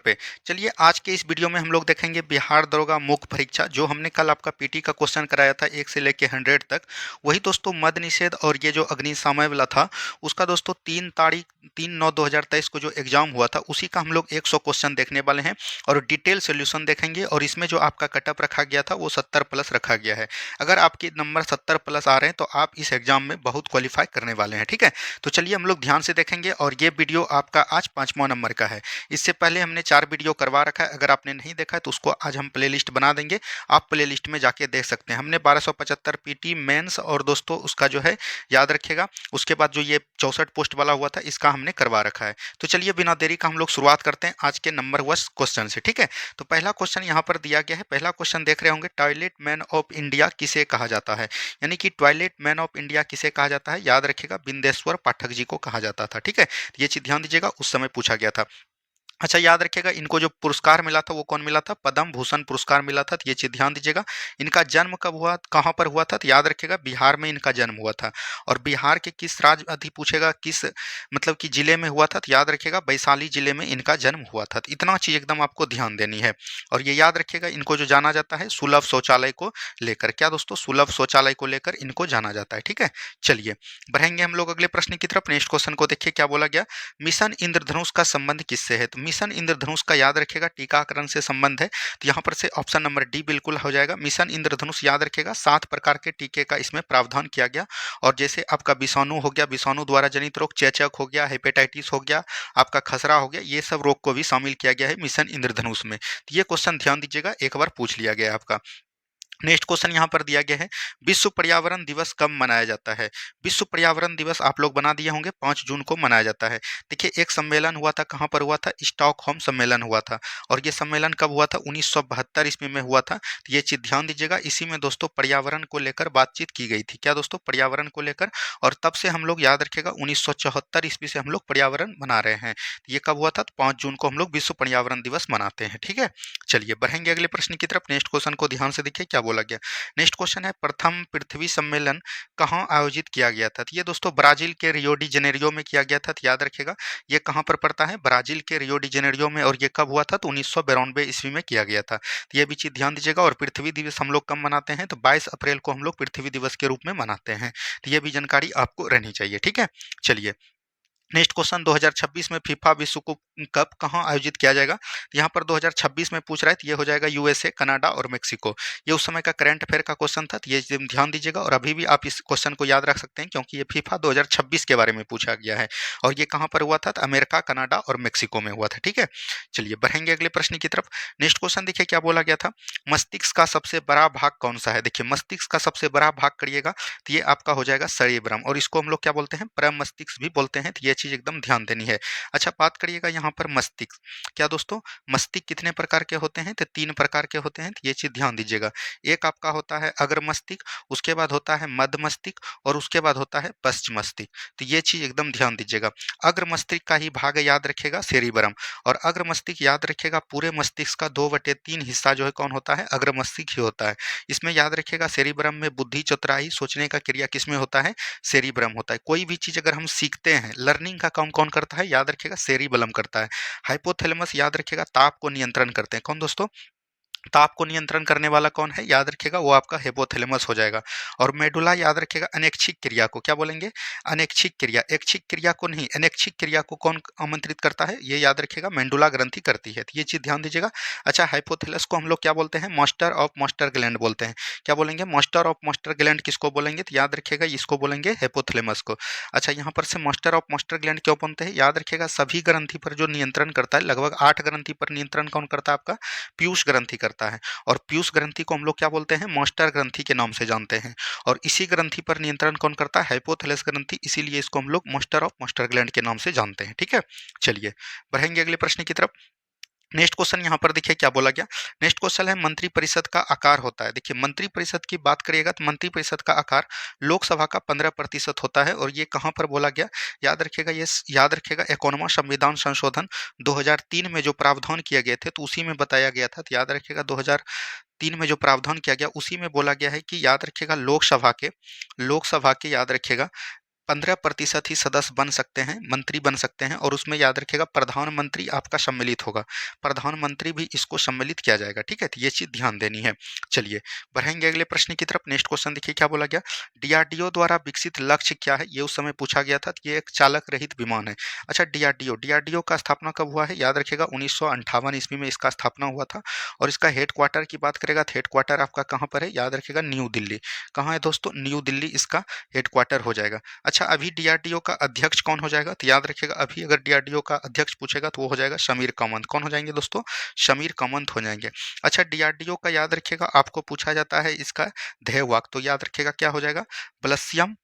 पे। चलिए आज के इस वीडियो में हम लोग देखेंगे बिहार दरोगा मुख्य परीक्षा, जो हमने कल आपका पीटी का क्वेश्चन कराया था 1 से लेके 100 तक। वही दोस्तों मद निषेध और ये जो अग्निशमन वाला था उसका दोस्तों 3/9/2023 को जो एग्जाम हुआ था उसी का हम लोग 100 क्वेश्चन देखने वाले हैं और डिटेल सोल्यूशन देखेंगे। और इसमें जो आपका कटअप रखा गया था वो 70 प्लस रखा गया है। अगर आपके नंबर 70 प्लस आ रहे हैं तो आप इस एग्जाम में बहुत क्वालिफाई करने वाले हैं, ठीक है। तो चलिए हम लोग ध्यान से देखेंगे और ये वीडियो आपका आज 5वां नंबर का है। इससे पहले हमने 4 वीडियो करवा रखा है, अगर आपने नहीं देखा है तो उसको आज हम प्लेलिस्ट बना देंगे, आप प्लेलिस्ट में जाके देख सकते हैं। हमने 1275 पीटी मेंस और दोस्तों उसका जो है याद रखिएगा, उसके बाद जो ये 64 पोस्ट वाला हुआ था इसका हमने करवा रखा है। तो चलिए बिना देरी का हम लोग शुरुआत करते हैं आज के नंबर 1 क्वेश्चन से, ठीक है। तो पहला क्वेश्चन यहाँ पर दिया गया है। पहला क्वेश्चन देख रहे होंगे, टॉयलेट मैन ऑफ इंडिया किसे कहा जाता है। यानी कि टॉयलेट मैन ऑफ इंडिया किसे कहा जाता है, याद रखिएगा बिंदेश्वर पाठक जी को कहा जाता था, ठीक है। ये चीज ध्यान दीजिएगा, उस समय पूछा गया था। अच्छा याद रखिएगा, इनको जो पुरस्कार मिला था वो कौन मिला था, पद्म भूषण पुरस्कार मिला था। तो ये चीज ध्यान दीजिएगा। इनका जन्म कब हुआ, कहाँ पर हुआ था, तो याद रखिएगा बिहार में इनका जन्म हुआ था। और बिहार के किस राज्य अधि पूछेगा किस मतलब कि जिले में हुआ था, तो याद रखिएगा वैशाली जिले में इनका जन्म हुआ था। तो इतना चीज एकदम आपको ध्यान देनी है। और ये याद रखिएगा, इनको जो जाना जाता है सुलभ शौचालय को लेकर, क्या दोस्तों, सुलभ शौचालय को लेकर इनको जाना जाता है, ठीक है। चलिए बढ़ेंगे हम लोग अगले प्रश्न की तरफ। नेक्स्ट क्वेश्चन को देखिए क्या बोला गया, मिशन इंद्रधनुष का संबंध किससे है। तो मिशन इंद्रधनुष का याद रखिएगा टीकाकरण से संबंध है। तो यहाँ पर से ऑप्शन नंबर डी बिल्कुल हो जाएगा। मिशन इंद्रधनुष याद रखिएगा 7 प्रकार के टीके का इसमें प्रावधान किया गया। और जैसे आपका विषाणु हो गया, विषाणु द्वारा जनित रोग, चेचक हो गया, हेपेटाइटिस हो गया, आपका खसरा हो गया, ये सब रोग को भी शामिल किया गया है मिशन इंद्रधनुष में। तो ये क्वेश्चन ध्यान दीजिएगा, एक बार पूछ लिया गया है आपका। नेक्स्ट क्वेश्चन यहाँ पर दिया गया है, विश्व पर्यावरण दिवस कब मनाया जाता है। विश्व पर्यावरण दिवस आप लोग बना दिए होंगे, 5 जून को मनाया जाता है। देखिए एक सम्मेलन हुआ था, कहाँ पर हुआ था, स्टॉकहोम सम्मेलन हुआ था। और ये सम्मेलन कब हुआ था, 1972 ईस्वी में हुआ था। तो ये चीज ध्यान दीजिएगा। इसी में दोस्तों पर्यावरण को लेकर बातचीत की गई थी, क्या दोस्तों, पर्यावरण को लेकर। और तब से हम लोग याद रखिएगा 1974 ईस्वी से हम लोग पर्यावरण मना रहे हैं। तो ये कब हुआ था, तो 5 जून को हम लोग विश्व पर्यावरण दिवस मनाते हैं, ठीक है। चलिए बढ़ेंगे अगले प्रश्न की तरफ। नेक्स्ट क्वेश्चन को ध्यान से देखिए क्या बोला गया। नेक्स्ट क्वेश्चन है, प्रथम पृथ्वी सम्मेलन कहाँ आयोजित किया गया था। तो ये दोस्तों ब्राजील के रियो डी जेनेरियो में किया गया था। तो याद रखिएगा ये कहाँ पर पड़ता है, ब्राजील के रियो डी जेनेरियो में। और ये कब हुआ था, तो 1992 ईस्वी में किया गया था। तो ये भी चीज ध्यान दीजिएगा। और पृथ्वी दिवस हम लोग कब मनाते हैं, तो 22 अप्रैल को हम लोग पृथ्वी दिवस के रूप में मनाते हैं। तो ये भी जानकारी आपको रहनी चाहिए, ठीक है। चलिए नेक्स्ट क्वेश्चन, 2026 में फीफा विश्व कप कहाँ आयोजित किया जाएगा। यहाँ पर 2026 में पूछ रहा है, तो ये हो जाएगा यूएसए, कनाडा और मेक्सिको। ये उस समय का करंट अफेयर का क्वेश्चन था, तो ये ध्यान दीजिएगा। और अभी भी आप इस क्वेश्चन को याद रख सकते हैं क्योंकि ये फीफा 2026 के बारे में पूछा गया है। और ये कहाँ पर हुआ था, तो अमेरिका, कनाडा और मेक्सिको में हुआ था, ठीक है। चलिए बढ़ेंगे अगले प्रश्न की तरफ। नेक्स्ट क्वेश्चन देखिए क्या बोला गया था, मस्तिष्क का सबसे बड़ा भाग कौन सा है। देखिए मस्तिष्क का सबसे बड़ा भाग करिएगा, तो ये आपका हो जाएगा सेरेब्रम। और इसको हम लोग क्या बोलते हैं, प्रमस्तिष्क भी बोलते हैं। तो ये चीज एकदम ध्यान देनी है। अच्छा बात करिएगा यहाँ पर मस्तिष्क, क्या दोस्तों, मस्तिष्क कितने प्रकार के होते हैं, तो 3 प्रकार के होते हैं। तो ये चीज ध्यान दीजिएगा। एक आपका होता है अग्र मस्तिष्क, उसके बाद होता है मध्य मस्तिष्क और उसके बाद होता है पश्चिम मस्तिष्क। तो ये चीज एकदम ध्यान दीजिएगा। अग्र मस्तिष्क का ही भाग याद रखिएगा सेरिब्रम। और अग्र मस्तिष्क याद रखिएगा पूरे मस्तिष्क का 2/3 हिस्सा जो है कौन होता है, अग्र मस्तिष्क ही होता है। इसमें याद रखिएगा सेरिब्रम में बुद्धि, चतुराई, सोचने का क्रिया किसमें होता है, सेरिब्रम होता है। कोई भी चीज अगर हम सीखते हैं, लर्निंग का काम कौन करता है, याद रखिएगा सेरिबलम करता है। हाइपोथैलेमस याद रखिएगा ताप को नियंत्रण करते हैं, कौन दोस्तों, ताप को नियंत्रण करने वाला कौन है, याद रखिएगा वो आपका हिपोथैलेमस हो जाएगा। और मेडुला याद रखिएगा अनैच्छिक क्रिया को क्या बोलेंगे, अनैच्छिक क्रिया, ऐच्छिक क्रिया को नहीं, अनैच्छिक क्रिया को कौन आमंत्रित करता है, ये याद रखिएगा मेडुला ग्रंथि करती है। तो ये चीज ध्यान दीजिएगा। अच्छा हाइपोथैलेमस को हम लोग क्या बोलते हैं, मास्टर ऑफ मास्टर ग्लैंड बोलते हैं। क्या बोलेंगे, मास्टर ऑफ मास्टर ग्लैंड किसको बोलेंगे, तो याद रखिएगा इसको बोलेंगे हिपोथैलेमस को। अच्छा यहाँ पर से मास्टर ऑफ मास्टर ग्लैंड क्यों बोलते हैं, याद रखिएगा सभी ग्रंथि पर जो नियंत्रण करता है, लगभग 8 ग्रंथि पर नियंत्रण कौन करता है, आपका पीयूष ग्रंथि करता है। और पीयूष ग्रंथि को हम लोग क्या बोलते हैं, मास्टर ग्रंथि के नाम से जानते हैं। और इसी ग्रंथि पर नियंत्रण कौन करता है, हाइपोथैलेमस ग्रंथि, इसीलिए इसको हम लोग मास्टर ऑफ मास्टर ग्लैंड के नाम से जानते हैं, ठीक है। चलिए बढ़ेंगे अगले प्रश्न की तरफ। नेक्स्ट क्वेश्चन यहाँ पर देखिए क्या बोला गया। नेक्स्ट क्वेश्चन है, मंत्रिपरिषद का आकार होता है। देखिए मंत्रिपरिषद की बात करिएगा तो मंत्रिपरिषद का आकार लोकसभा का 15% होता है। और ये कहाँ पर बोला गया, याद रखिएगा, ये याद रखिएगा 51वां संविधान संशोधन 2003 में जो प्रावधान किए गए थे तो उसी में बताया गया था। तो याद रखिएगा 2003 में जो प्रावधान किया गया उसी में बोला गया है कि याद रखिएगा लोकसभा के याद रखिएगा 15% ही सदस्य बन सकते हैं, मंत्री बन सकते हैं, और उसमें याद रखिएगा प्रधानमंत्री आपका सम्मिलित होगा, प्रधानमंत्री भी इसको सम्मिलित किया जाएगा। ठीक है, तो ये चीज़ ध्यान देनी है। चलिए बढ़ेंगे अगले प्रश्न की तरफ। नेक्स्ट क्वेश्चन देखिए क्या बोला गया, डीआरडीओ द्वारा विकसित लक्ष्य क्या है, ये उस समय पूछा गया था। ये एक चालक रहित विमान है। अच्छा, डीआरडीओ डीआरडीओ का स्थापना कब हुआ है, याद रखिएगा 1958 ईस्वी में इसका स्थापना हुआ था। और इसका हेडक्वार्टर की बात करेगा तो हेडक्वार्टर आपका कहाँ पर है, याद रखिएगा न्यू दिल्ली। कहाँ है दोस्तों, न्यू दिल्ली इसका हेडक्वार्टर हो जाएगा। अच्छा, अभी डीआरडीओ का अध्यक्ष कौन हो जाएगा, तो याद रखिएगा अभी अगर डीआरडीओ का अध्यक्ष पूछेगा तो वो हो जाएगा शमीर कामत। कौन हो जाएंगे दोस्तों, शमीर कामत हो जाएंगे। अच्छा, डीआरडीओ का याद रखिएगा आपको पूछा जाता है इसका ध्येय वाक्य, तो याद रखिएगा क्या हो जाएगा, बलस्यम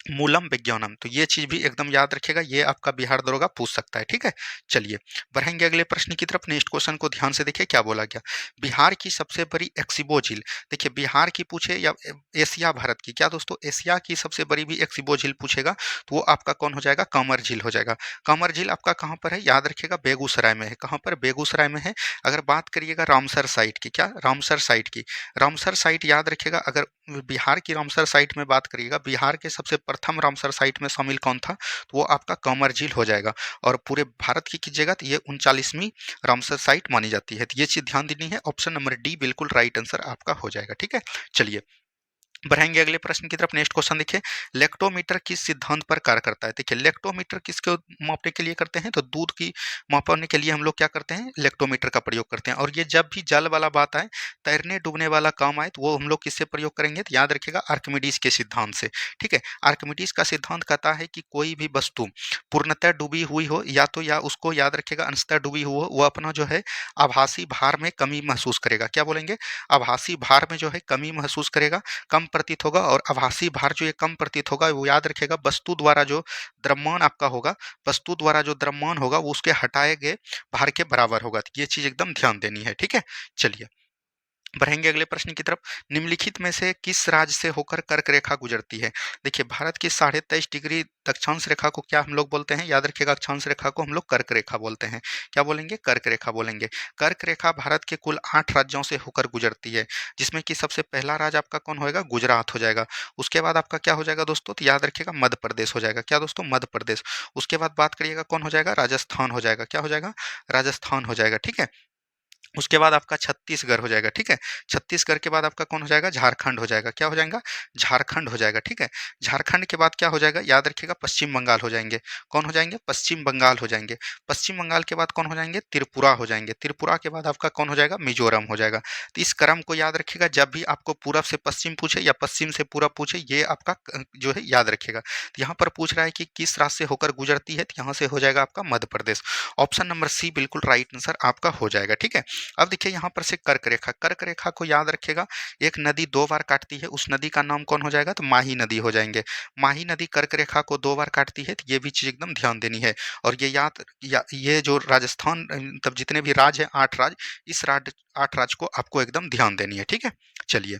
मूलम विज्ञानम। तो ये चीज भी एकदम याद रखिएगा, ये आपका बिहार दरोगा पूछ सकता है। ठीक है, चलिए बढ़ेंगे अगले प्रश्न की तरफ। नेक्स्ट क्वेश्चन को ध्यान से देखिए क्या बोला गया, बिहार की सबसे बड़ी एक्सिबो झील। देखिए बिहार की पूछे या एशिया भारत की, क्या दोस्तों एशिया की सबसे बड़ी भी एक्सिबो झील पूछेगा तो वो आपका कौन हो जाएगा, कांवर झील हो जाएगा। कांवर झील आपका कहाँ पर है, याद रखिएगा बेगूसराय में है। कहाँ पर, बेगूसराय में है। अगर बात करिएगा रामसर साइट की, क्या रामसर साइट की, रामसर साइट याद रखिएगा, अगर बिहार की रामसर साइट में बात करिएगा, बिहार के सबसे प्रथम रामसर साइट में शामिल कौन था, तो वो आपका कांवर झील हो जाएगा। और पूरे भारत की कीजिएगा तो ये 39वीं रामसर साइट मानी जाती है। तो ये चीज ध्यान देनी है, ऑप्शन नंबर डी बिल्कुल राइट आंसर आपका हो जाएगा। ठीक है, चलिए बढ़ेंगे अगले प्रश्न की तरफ। नेक्स्ट क्वेश्चन देखिए, लेक्टोमीटर किस सिद्धांत पर कार्य करता है। देखिए लेक्टोमीटर किसको मापने के लिए करते हैं, तो दूध की मापने के लिए हम लोग क्या करते हैं, लेक्टोमीटर का प्रयोग करते हैं। और ये जब भी जल वाला बात आए, तैरने डूबने वाला काम आए, तो वो हम लोग किससे प्रयोग करेंगे, तो याद रखिएगा आर्किमिडीज के सिद्धांत से। ठीक है, आर्किमिडीज का सिद्धांत कहता है कि कोई भी वस्तु पूर्णतः डूबी हुई हो या उसको याद रखिएगा अंशतः डूबी हुई हो, वो अपना जो है आभासी भार में कमी महसूस करेगा। क्या बोलेंगे, आभासी भार में जो है कमी महसूस करेगा, कम प्रतीत होगा। और आभासी भार जो ये कम प्रतीत होगा, वो याद रखिएगा वस्तु द्वारा जो द्रव्यमान आपका होगा, वस्तु द्वारा जो द्रव्यमान होगा वो उसके हटाए गए भार के बराबर होगा। तो ये चीज एकदम ध्यान देनी है। ठीक है, चलिए बढ़ेंगे अगले प्रश्न की तरफ। निम्नलिखित में से किस राज्य से होकर कर्क रेखा गुजरती है। देखिए भारत की 23.5 डिग्री दक्षांश रेखा को क्या हम लोग बोलते हैं, याद रखिएगा अक्षांश रेखा को हम लोग कर्क रेखा बोलते हैं। क्या बोलेंगे, कर्क रेखा बोलेंगे। कर्क रेखा भारत के कुल 8 राज्यों से होकर गुजरती है, जिसमें कि सबसे पहला राज्य आपका कौन होएगा, गुजरात हो जाएगा। उसके बाद आपका क्या हो जाएगा दोस्तों, तो याद रखिएगा मध्य प्रदेश हो जाएगा। क्या दोस्तों, मध्य प्रदेश। उसके बाद बात करिएगा कौन हो जाएगा, राजस्थान हो जाएगा। क्या हो जाएगा, राजस्थान हो जाएगा। ठीक है, उसके बाद आपका छत्तीसगढ़ हो जाएगा। ठीक है, छत्तीसगढ़ के बाद आपका कौन हो जाएगा, झारखंड हो जाएगा। क्या हो जाएगा, झारखंड हो जाएगा। ठीक है, झारखंड के बाद क्या हो जाएगा, याद रखिएगा पश्चिम बंगाल हो जाएंगे। कौन हो जाएंगे, पश्चिम बंगाल हो जाएंगे। पश्चिम बंगाल के बाद कौन हो जाएंगे, त्रिपुरा हो जाएंगे। त्रिपुरा के बाद आपका कौन हो जाएगा, मिजोरम हो जाएगा। तो इस क्रम को याद रखिएगा, जब भी आपको पूरब से पश्चिम पूछे या पश्चिम से पूरब पूछे, ये आपका जो है याद रखिएगा। तो यहाँ पर पूछ रहा है कि किस राज्य से होकर गुजरती है, तो यहाँ से हो जाएगा आपका Madhya Pradesh. Option number C बिल्कुल राइट आंसर आपका हो जाएगा। ठीक है, अब देखिए यहाँ पर से कर्क रेखा, कर्क रेखा को याद रखिएगा, एक नदी 2 बार काटती है, उस नदी का नाम कौन हो जाएगा, तो माही नदी हो जाएंगे। माही नदी कर्क रेखा को 2 बार काटती है, तो ये भी चीज एकदम ध्यान देनी है। और ये ये जो राजस्थान तब जितने भी राज्य है 8 राज्य, इस 8 राज्य को आपको एकदम ध्यान देनी है। ठीक है, चलिए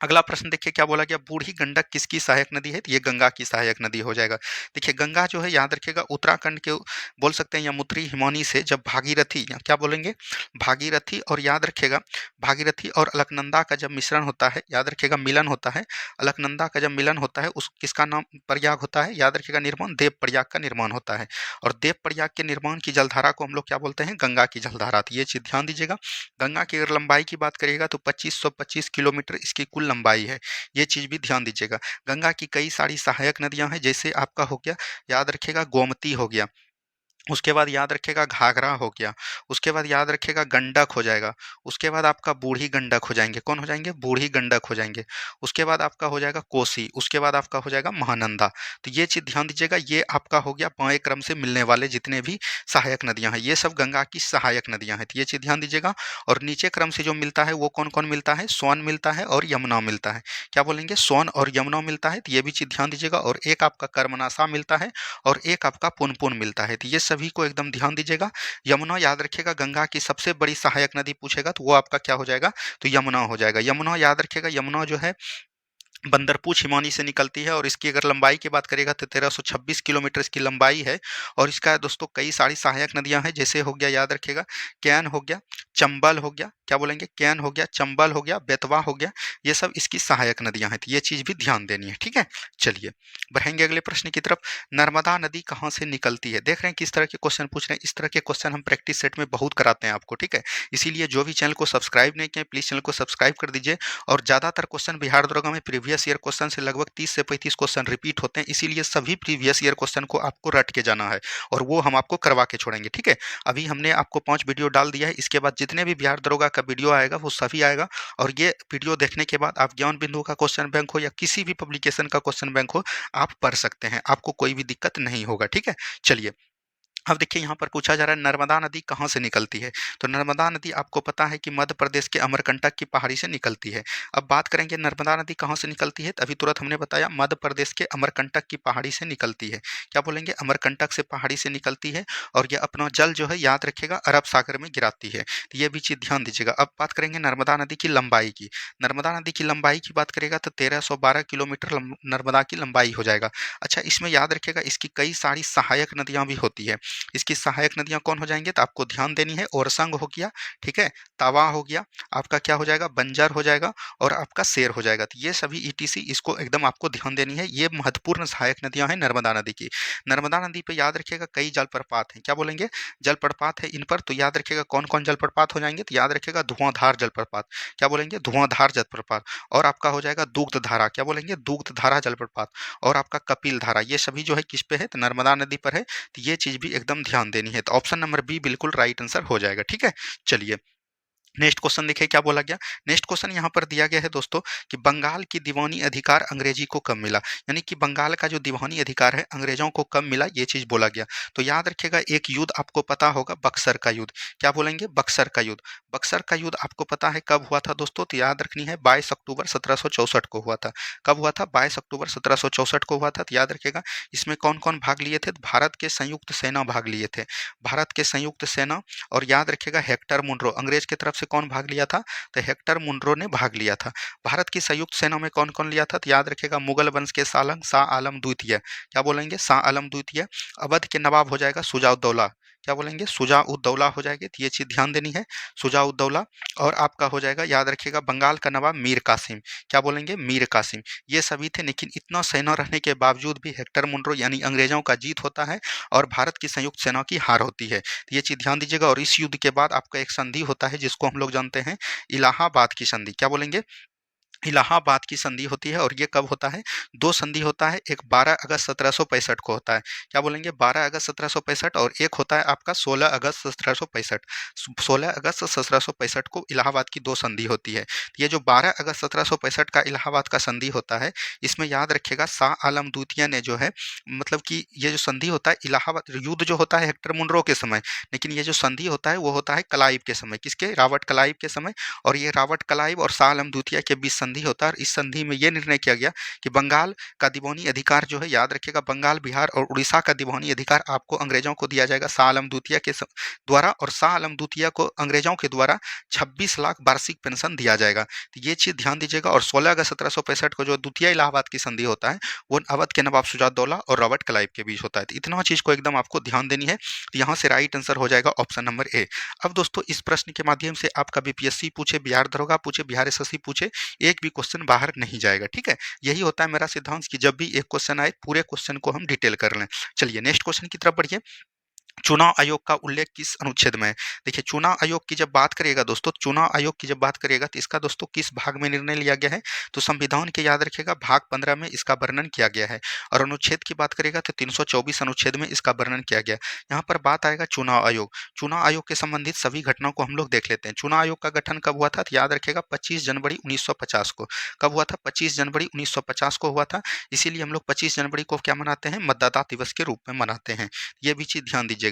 अगला प्रश्न देखिए क्या बोला गया, बूढ़ी गंडक किसकी सहायक नदी है, तो ये गंगा की सहायक नदी हो जाएगा। देखिए गंगा जो है याद रखिएगा उत्तराखंड के बोल सकते हैं यमुत्री हिमानी से जब भागीरथी या क्या बोलेंगे, भागीरथी और याद रखिएगा भागीरथी और अलकनंदा का जब मिश्रण होता है, याद रखिएगा मिलन होता है, अलकनंदा का जब मिलन होता है उस किसका नाम प्रयाग होता है, याद रखिएगा निर्माण देव प्रयाग का निर्माण होता है। और देव प्रयाग के निर्माण की जलधारा को हम लोग क्या बोलते हैं, गंगा की जलधारा। तो ये चीज ध्यान दीजिएगा। गंगा की अगर लंबाई की बात करिएगा तो 2525 किलोमीटर इसकी कुल लंबाई है। ये चीज भी ध्यान दीजिएगा। गंगा की कई सारी सहायक नदियां हैं, जैसे आपका हो गया याद रखिएगा गोमती हो गया, उसके बाद याद रखिएगा घाघरा हो गया, उसके बाद याद रखिएगा गंडक हो जाएगा, उसके बाद आपका बूढ़ी गंडक हो जाएंगे। कौन हो जाएंगे, बूढ़ी गंडक हो जाएंगे। उसके बाद आपका हो जाएगा कोसी, उसके बाद आपका हो जाएगा महानंदा। तो ये चीज ध्यान दीजिएगा, ये आपका हो गया बाएं क्रम से मिलने वाले जितने भी सहायक नदियां हैं, ये सब गंगा की सहायक नदियां हैं। तो ये चीज ध्यान दीजिएगा। और नीचे क्रम से जो मिलता है वो कौन कौन मिलता है, सोन मिलता है और यमुना मिलता है। क्या बोलेंगे, सोन और यमुना मिलता है। तो ये भी चीज ध्यान दीजिएगा। और एक आपका कर्मनाशा मिलता है और एक आपका पुनपुन मिलता है। तो ये सभी को एकदम ध्यान दीजिएगा। यमुना याद रखिएगा गंगा की सबसे बड़ी सहायक नदी पूछेगा तो वो आपका क्या हो जाएगा, तो यमुना हो जाएगा। यमुना याद रखिएगा, यमुना जो है बंदरपूछ हिमानी से निकलती है और इसकी अगर लंबाई की बात करेगा तो 1326 किलोमीटर इसकी लंबाई है। और इसका दोस्तों कई सारी सहायक नदियां हैं, जैसे हो गया याद रखिएगा कैन हो गया, चंबल हो गया, क्या बोलेंगे, केन हो गया, चंबल हो गया, बेतवा हो गया, ये सब इसकी सहायक नदियां हैं, तो ये चीज भी ध्यान देनी है। ठीक है, चलिए बढ़ेंगे अगले प्रश्न की तरफ। नर्मदा नदी कहाँ से निकलती है? देख रहे हैं किस तरह के क्वेश्चन पूछ रहे हैं। इस तरह के क्वेश्चन हम प्रैक्टिस सेट में बहुत कराते हैं आपको। ठीक है, इसीलिए जो भी चैनल को सब्सक्राइब नहीं किए प्लीज चैनल को सब्सक्राइब कर दीजिए। और ज्यादातर क्वेश्चन बिहार दरोगा में प्रीवियस ईयर क्वेश्चन से लगभग 30 से 35 क्वेश्चन रिपीट होते हैं, इसीलिए सभी प्रीवियस ईयर क्वेश्चन को आपको रट के जाना है और वो हम आपको करवा के छोड़ेंगे। ठीक है, अभी हमने आपको 5 वीडियो डाल दिया है, इसके बाद जितने भी बिहार दरोगा का वीडियो आएगा वो सभी आएगा। और ये वीडियो देखने के बाद आप ज्ञान बिंदु का क्वेश्चन बैंक हो या किसी भी पब्लिकेशन का क्वेश्चन बैंक हो, आप पढ़ सकते हैं, आपको कोई भी दिक्कत नहीं होगा। ठीक है, चलिए अब देखिए यहाँ पर पूछा जा रहा है नर्मदा नदी कहाँ से निकलती है? तो नर्मदा नदी आपको पता है कि मध्य प्रदेश के अमरकंटक की पहाड़ी से निकलती है। अब बात करेंगे नर्मदा नदी कहाँ से निकलती है, तो अभी तुरंत हमने बताया मध्य प्रदेश के अमरकंटक की पहाड़ी से निकलती है। क्या बोलेंगे, अमरकंटक से पहाड़ी से निकलती है और ये अपना जल जो है याद रखिएगा अरब सागर में गिराती है, तो ये भी चीज़ ध्यान दीजिएगा। अब बात करेंगे नर्मदा नदी की लंबाई की। नर्मदा नदी की लंबाई की बात करेगा तो 1312 किलोमीटर नर्मदा की लंबाई हो जाएगा। अच्छा, इसमें याद रखिएगा इसकी कई सारी सहायक नदियाँ भी होती है। इसकी सहायक नदियाँ कौन हो जाएंगे, तो आपको ध्यान देनी है, ओरसंग हो गया, ठीक है, तवा हो गया, आपका क्या हो जाएगा, बंजर हो जाएगा और आपका शेर हो जाएगा। तो ये सभी ईटीसी इसको एकदम आपको ध्यान देनी है, ये महत्वपूर्ण सहायक नदियां हैं नर्मदा नदी की। नर्मदा नदी पे याद रखिएगा कई जलप्रपात हैं। क्या बोलेंगे, जलप्रपात है इन पर, तो याद रखिएगा कौन कौन जलप्रपात हो जाएंगे, तो याद रखिएगा धुआंधार जलप्रपात। क्या बोलेंगे, धुआंधार जलप्रपात। और आपका हो जाएगा दुग्ध धारा, क्या बोलेंगे, दुग्ध धारा जलप्रपात। और आपका कपिल धारा, ये सभी जो है किस पे है, तो नर्मदा नदी पर है, तो ये चीज भी एकदम ध्यान देनी है। तो ऑप्शन नंबर बी बिल्कुल राइट आंसर हो जाएगा। ठीक है, चलिए नेक्स्ट क्वेश्चन देखिए क्या बोला गया। नेक्स्ट क्वेश्चन यहाँ पर दिया गया है दोस्तों कि बंगाल की दीवानी अधिकार अंग्रेजी को कब मिला, यानी कि बंगाल का जो दीवानी अधिकार है अंग्रेजों को कब मिला, ये चीज बोला गया। तो याद रखिएगा एक युद्ध आपको पता होगा, बक्सर का युद्ध। क्या बोलेंगे, बक्सर का युद्ध। बक्सर का युद्ध आपको पता है कब हुआ था दोस्तों, तो याद रखनी है 22 अक्टूबर 1764 को हुआ था। कब हुआ था, 22 अक्टूबर 1764 को हुआ था। तो याद रखिएगा इसमें कौन कौन भाग लिए थे, तो भारत के संयुक्त सेना भाग लिए थे, भारत के संयुक्त सेना। और याद रखिएगा हेक्टर मुनरो, अंग्रेज की तरफ से कौन भाग लिया था, तो हेक्टर मुनरो ने भाग लिया था। भारत की संयुक्त सेना में कौन कौन लिया था, तो याद रखिएगा मुगल वंश के सालंग शाह आलम द्वितीय। क्या बोलेंगे, शाह आलम द्वितीय। अवध के नवाब हो जाएगा सुजाउद्दौला। क्या बोलेंगे, सुजाउद्दौला हो जाएगी, तो ये चीज ध्यान देनी है, सुजाउद्दौला। और आपका हो जाएगा याद रखिएगा बंगाल का नवाब मीर कासिम। क्या बोलेंगे, मीर कासिम। ये सभी थे, लेकिन इतना सेना रहने के बावजूद भी हेक्टर मुनरो यानी अंग्रेजों का जीत होता है और भारत की संयुक्त सेना की हार होती है। तो ये चीज ध्यान दीजिएगा। और इस युद्ध के बाद आपका एक संधि होता है जिसको हम लोग जानते हैं इलाहाबाद की संधि। क्या बोलेंगे, इलाहाबाद की संधि होती है। और ये कब होता है, दो संधि होता है, एक 12 अगस्त 1765 को होता है। क्या बोलेंगे, 12 अगस्त 1765 और एक होता है आपका 16 अगस्त 1765। 16 अगस्त 1765 को इलाहाबाद की दो संधि होती है। ये जो 12 अगस्त 1765 का इलाहाबाद का संधि होता है, इसमें याद रखिएगा शाह आलम द्वितीय ने जो है, मतलब कि ये जो संधि होता है इलाहाबाद, युद्ध जो होता है हेक्टर मुनरो के समय, लेकिन ये जो संधि होता है वो होता है क्लाइव के समय, किसके, रावट क्लाइव के समय। और ये रावट क्लाइव और शाह आलम द्वितीय के बीच संधि होता है। और इस संधि में ये निर्णय किया गया कि बंगाल का दीवानी अधिकार जो है, याद रखिएगा बंगाल, बिहार और उड़ीसा का दीवानी अधिकार आपको अंग्रेजों को दिया जाएगा शाह आलम द्वितीय के द्वारा। और शाह आलम द्वितीय को अंग्रेजों के द्वारा 26 लाख वार्षिक पेंशन दिया जाएगा। तो ये चीज ध्यान दीजिएगा। और 16 अगस्त 1765 को जो द्वितीय इलाहाबाद की संधि होता है वो अवध के नवाब सुजाउद्दौला और रॉबर्ट क्लाइव के बीच होता है। तो इतना चीज को एकदम आपको ध्यान देनी है। तो यहाँ से राइट आंसर हो जाएगा ऑप्शन नंबर ए। अब दोस्तों इस प्रश्न के माध्यम से आपका बीपीएससी पूछे, बिहार दरोगा पूछे, बिहार एसएससी पूछे, एक भी क्वेश्चन बाहर नहीं जाएगा। ठीक है, यही होता है मेरा सिद्धांत कि जब भी एक क्वेश्चन आए पूरे क्वेश्चन को हम डिटेल कर लें। चलिए नेक्स्ट क्वेश्चन की तरफ बढ़िए। चुनाव आयोग का उल्लेख किस अनुच्छेद में है? देखिए चुनाव आयोग की जब बात करिएगा दोस्तों, चुनाव आयोग की जब बात करिएगा तो इसका दोस्तों किस भाग में निर्णय लिया गया है, तो संविधान के याद रखिएगा भाग 15 में इसका वर्णन किया गया है। और अनुच्छेद की बात करेगा तो 324 अनुच्छेद में इसका वर्णन किया गया। यहाँ पर बात आएगा चुनाव आयोग। चुनाव आयोग के संबंधित सभी घटनाओं को हम लोग देख लेते हैं। चुनाव आयोग का गठन कब हुआ था, तो याद रखिएगा 25 जनवरी 1950 को। कब हुआ था, 25 जनवरी 1950 को हुआ था। इसीलिए हम लोग 25 जनवरी को क्या मनाते हैं, मतदाता दिवस के रूप में मनाते हैं। ये भी चीज ध्यान दीजिएगा।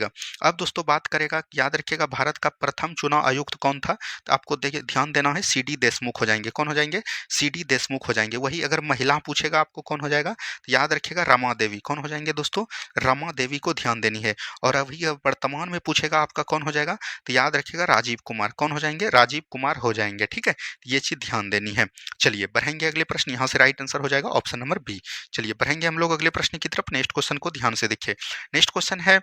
अब दोस्तों बात करेगा, याद रखिएगा भारत का प्रथम चुनाव आयुक्त कौन था, तो आपको देखिए ध्यान देना है, सीडी देशमुख हो जाएंगे। कौन हो जाएंगे, सीडी देशमुख हो जाएंगे। वही अगर महिला पूछेगा आपको कौन हो जाएगा, तो याद रखिएगा रमा देवी। कौन हो जाएंगे दोस्तों, रमा देवी को ध्यान देनी है। और अभी वर्तमान में पूछेगा आपका कौन हो जाएगा, तो याद रखिएगा राजीव कुमार। कौन हो जाएंगे, राजीव कुमार हो जाएंगे। ठीक है, ये चीज ध्यान देनी है। चलिए बढ़ेंगे अगले प्रश्न, यहाँ से राइट आंसर हो जाएगा ऑप्शन नंबर बी। चलिए बढ़ेंगे हम लोग अगले प्रश्न की तरफ। नेक्स्ट क्वेश्चन को ध्यान से देखिए। नेक्स्ट क्वेश्चन है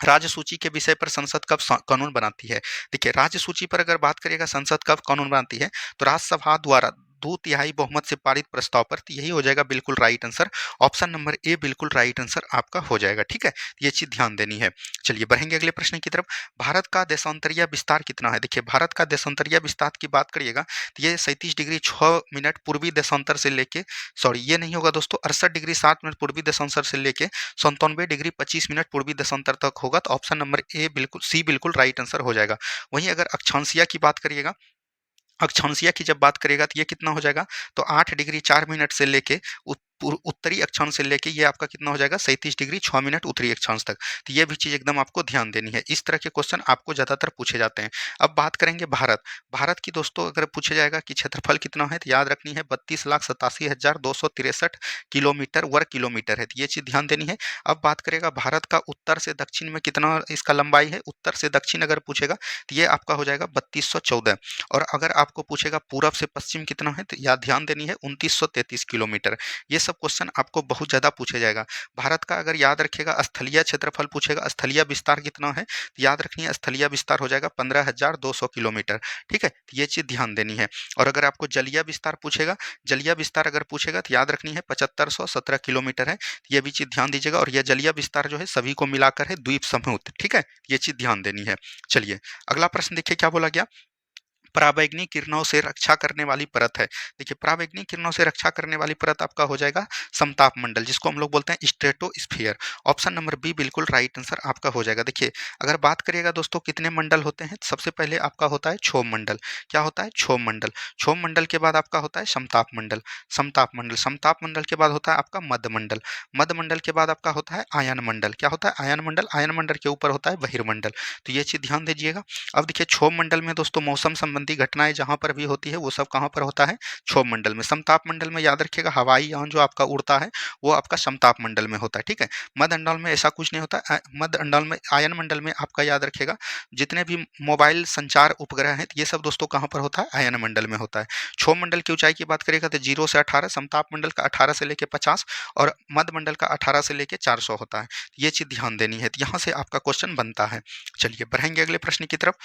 राज्य सूची के विषय पर संसद कब कानून बनाती है? देखिए, राज्य सूची पर अगर बात करिएगा संसद कब कानून बनाती है, तो राज्यसभा द्वारा 2/3 बहुमत से पारित प्रस्ताव पर, तो यही हो जाएगा बिल्कुल right answer. Option number A बिल्कुल राइट आंसर आपका हो जाएगा, ठीक है? ये चीज़ ध्यान देनी है। चलिए बढ़ेंगे अगले प्रश्न की तरफ। भारत का देशांतरीय विस्तार कितना है? देखिए, भारत का देशांतरीय विस्तार की बात करिएगा, तो ये 37 डिग्री 6 मिनट पूर्वी देशांतर से लेके, सॉरी ये नहीं होगा दोस्तों, 68 डिग्री 7 मिनट पूर्वी देशांतर से लेके 97 डिग्री 25 मिनट पूर्वी देशांतर तक होगा, तो ऑप्शन नंबर ए बिल्कुल सी बिल्कुल राइट आंसर हो जाएगा। वहीं अगर अक्षांशीय की बात करिएगा, अक्षांशीय की जब बात करेगा तो ये कितना हो जाएगा, तो 8 डिग्री 4 मिनट से लेके उत्तरी अक्षांश से लेके ये आपका कितना हो जाएगा, 37 डिग्री 6 मिनट उत्तरी अक्षांश तक। तो ये भी चीज़ एकदम आपको ध्यान देनी है। इस तरह के क्वेश्चन आपको ज़्यादातर पूछे जाते हैं। अब बात करेंगे भारत। भारत की दोस्तों अगर पूछा जाएगा कि क्षेत्रफल कितना है, तो याद रखनी है 32,87,263 किलोमीटर वर्ग किलोमीटर है। तो ये चीज़ ध्यान देनी है। अब बात करेगा भारत का उत्तर से दक्षिण में कितना इसका लंबाई है, उत्तर से दक्षिण अगर पूछेगा तो ये आपका हो जाएगा 3214। और अगर आपको पूछेगा पूरब से पश्चिम कितना है, तो याद ध्यान देनी है 2933 किलोमीटर। ये सब क्वेश्चन आपको बहुत ज़्यादा पूछे जाएगा। भारत का अगर याद रखिएगा स्थलीय क्षेत्रफल पूछेगा, स्थलीय विस्तार कितना है, तो याद रखिए स्थलीय विस्तार हो जाएगा 15,200 किलोमीटर, ठीक है? तो ये चीज़ ध्यान देनी है। और अगर आपको जलीय विस्तार पूछेगा, जलीय विस्तार अगर पूछेगा तो याद रखनी है 7517 किलोमीटर है। ये भी चीज़ ध्यान दीजिएगा। और यह जलीय विस्तार जो है सभी को मिलाकर है द्वीप समूह, ठीक है? ये चीज़ ध्यान देनी है। चलिए अगला प्रश्न देखिए क्या बोला गया। पराबैंगनी किरणों से रक्षा करने वाली परत है। देखिए, पराबैंगनी किरणों से रक्षा करने वाली परत आपका हो जाएगा समताप मंडल, जिसको हम लोग बोलते हैं स्ट्रेटोस्फियर। ऑप्शन नंबर बी बिल्कुल राइट आंसर आपका हो जाएगा। देखिए, अगर बात करिएगा दोस्तों कितने मंडल होते हैं, सबसे पहले आपका होता है क्षोभ मंडल। क्या होता है? क्षोभ मंडल। क्षोभ मंडल के बाद आपका होता है समताप मंडल। समताप मंडल, समताप मंडल के बाद होता है आपका मध्य मंडल। मध्य मंडल के बाद आपका होता है आयन मंडल। क्या होता है? आयन मंडल। आयन मंडल के ऊपर होता है बहिर्मंडल। तो ये चीज़ ध्यान दीजिएगा। अब देखिए, क्षोभ मंडल में दोस्तों मौसम संबंधी घटनाएं जहां पर भी होती है वो सब कहां पर होता है? क्षोभ मंडल में। समताप मंडल में याद रखिएगा हवाई यान जो आपका उड़ता है वो आपका समताप मंडल में होता है, ठीक है? मध्य अंडल में ऐसा कुछ नहीं होता। मध्य अंडल में, आयन मंडल में आपका याद रखिएगा जितने भी मोबाइल संचार उपग्रह हैं ये सब दोस्तों कहां पर होता है? आयन मंडल में होता है। क्षोभ मंडल की ऊंचाई की बात करेगा तो 0 से 18, समताप मंडल का 18 से लेकर 50 और मध्य मंडल का 18 से लेकर 400 होता है। ये चीज ध्यान देनी है। यहाँ से आपका क्वेश्चन बनता है। चलिए बढ़ेंगे अगले प्रश्न की तरफ।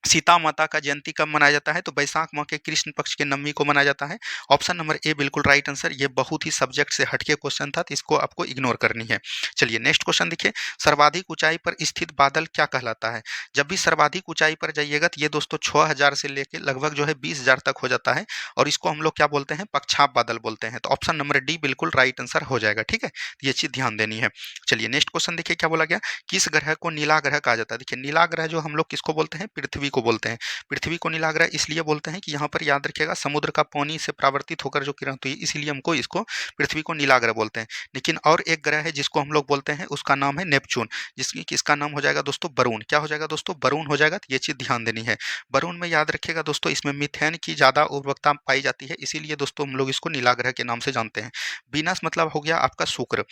सीता माता का जयंती कब मनाया जाता है? तो बैसाख माह के कृष्ण पक्ष के नवमी को मनाया जाता है। ऑप्शन नंबर ए बिल्कुल राइट आंसर। ये बहुत ही सब्जेक्ट से हटके क्वेश्चन था, तो इसको आपको इग्नोर करनी है। चलिए नेक्स्ट क्वेश्चन देखिए। सर्वाधिक ऊंचाई पर स्थित बादल क्या कहलाता है? जब भी सर्वाधिक ऊंचाई पर जाइएगा तो ये दोस्तों 6000 से लेके लगभग जो है 20,000 तक हो जाता है और इसको हम लोग क्या बोलते हैं? पक्षाप बादल बोलते हैं। तो ऑप्शन नंबर डी बिल्कुल राइट आंसर हो जाएगा, ठीक है? ये चीज ध्यान देनी है। चलिए नेक्स्ट क्वेश्चन देखिए क्या बोला गया। किस ग्रह को नीला ग्रह कहा जाता है? देखिए, नीला ग्रह जो हम लोग किसको बोलते हैं? पृथ्वी को बोलते हैं। पृथ्वी को नीला ग्रह इसलिए बोलते हैं कि यहाँ पर याद रखिएगा समुद्र का पानी से परावर्तित होकर जो किरण होती है, इसीलिए हमको इसको पृथ्वी को नीला ग्रह बोलते हैं। लेकिन और एक ग्रह है जिसको हम लोग बोलते हैं, उसका नाम है नेपच्यून, जिसकी किसका नाम हो जाएगा दोस्तों? वरुण। क्या हो जाएगा दोस्तों? वरुण हो जाएगा। तो ये चीज ध्यान देनी है। वरुण में याद रखिएगा दोस्तों इसमें मीथेन की ज्यादा उर्वरकता पाई जाती है, इसीलिए दोस्तों हम लोग इसको नीला ग्रह के नाम से जानते हैं। वीनस मतलब हो गया आपका शुक्र।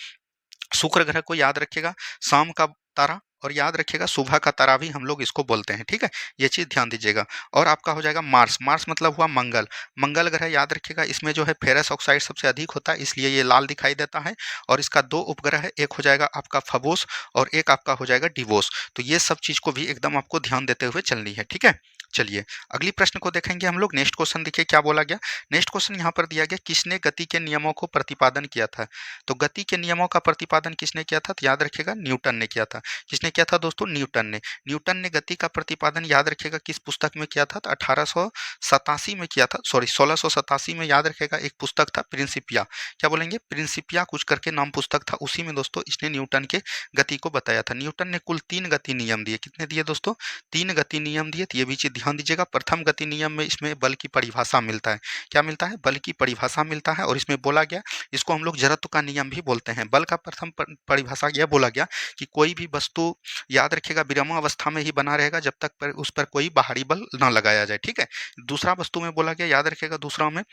शुक्र ग्रह को याद रखिएगा शाम का तारा और याद रखिएगा सुबह का तारा भी हम लोग इसको बोलते हैं, ठीक है? ये चीज ध्यान दीजिएगा। और आपका हो जाएगा मार्स। मार्स मतलब हुआ मंगल। मंगल ग्रह याद रखिएगा इसमें जो है फेरस ऑक्साइड सबसे अधिक होता है, इसलिए ये लाल दिखाई देता है। और इसका 2 उपग्रह है, एक हो जाएगा आपका फबोस और एक आपका हो जाएगा डिवोस। तो ये सब चीज को भी एकदम आपको ध्यान देते हुए चलनी है, ठीक है? चलिए अगली प्रश्न को देखेंगे हम लोग। नेक्स्ट क्वेश्चन देखिए क्या बोला गया। नेक्स्ट क्वेश्चन यहाँ पर दिया गया किसने गति के नियमों को प्रतिपादन किया था? तो गति के नियमों का प्रतिपादन किसने किया था? तो याद रखिएगा न्यूटन ने किया था। किसने किया था दोस्तों? न्यूटन ने। न्यूटन ने गति का प्रतिपादन याद रखिएगा किस पुस्तक में किया था? तो 1887 में किया था, सॉरी 1687 में। याद रखिएगा एक पुस्तक था प्रिंसिपिया। क्या बोलेंगे? प्रिंसिपिया कुछ करके नाम पुस्तक था, उसी में दोस्तों इसने न्यूटन के गति को बताया था। न्यूटन ने कुल 3 गति नियम दिए। कितने दिए दोस्तों? 3 गति नियम दिए। तो ये भी चीज ध्यान दीजिएगा। प्रथम गति नियम में इसमें बल की परिभाषा मिलता है। क्या मिलता है? बल की परिभाषा मिलता है। और इसमें बोला गया, इसको हम लोग जड़त्व का नियम भी बोलते हैं। बल का प्रथम परिभाषा यह बोला गया कि कोई भी वस्तु याद रखिएगा विराम अवस्था में ही बना रहेगा जब तक उस पर कोई बाहरी बल न लगाया जाए, ठीक है? दूसरा वस्तु में बोला गया, याद रखिएगा दूसरा में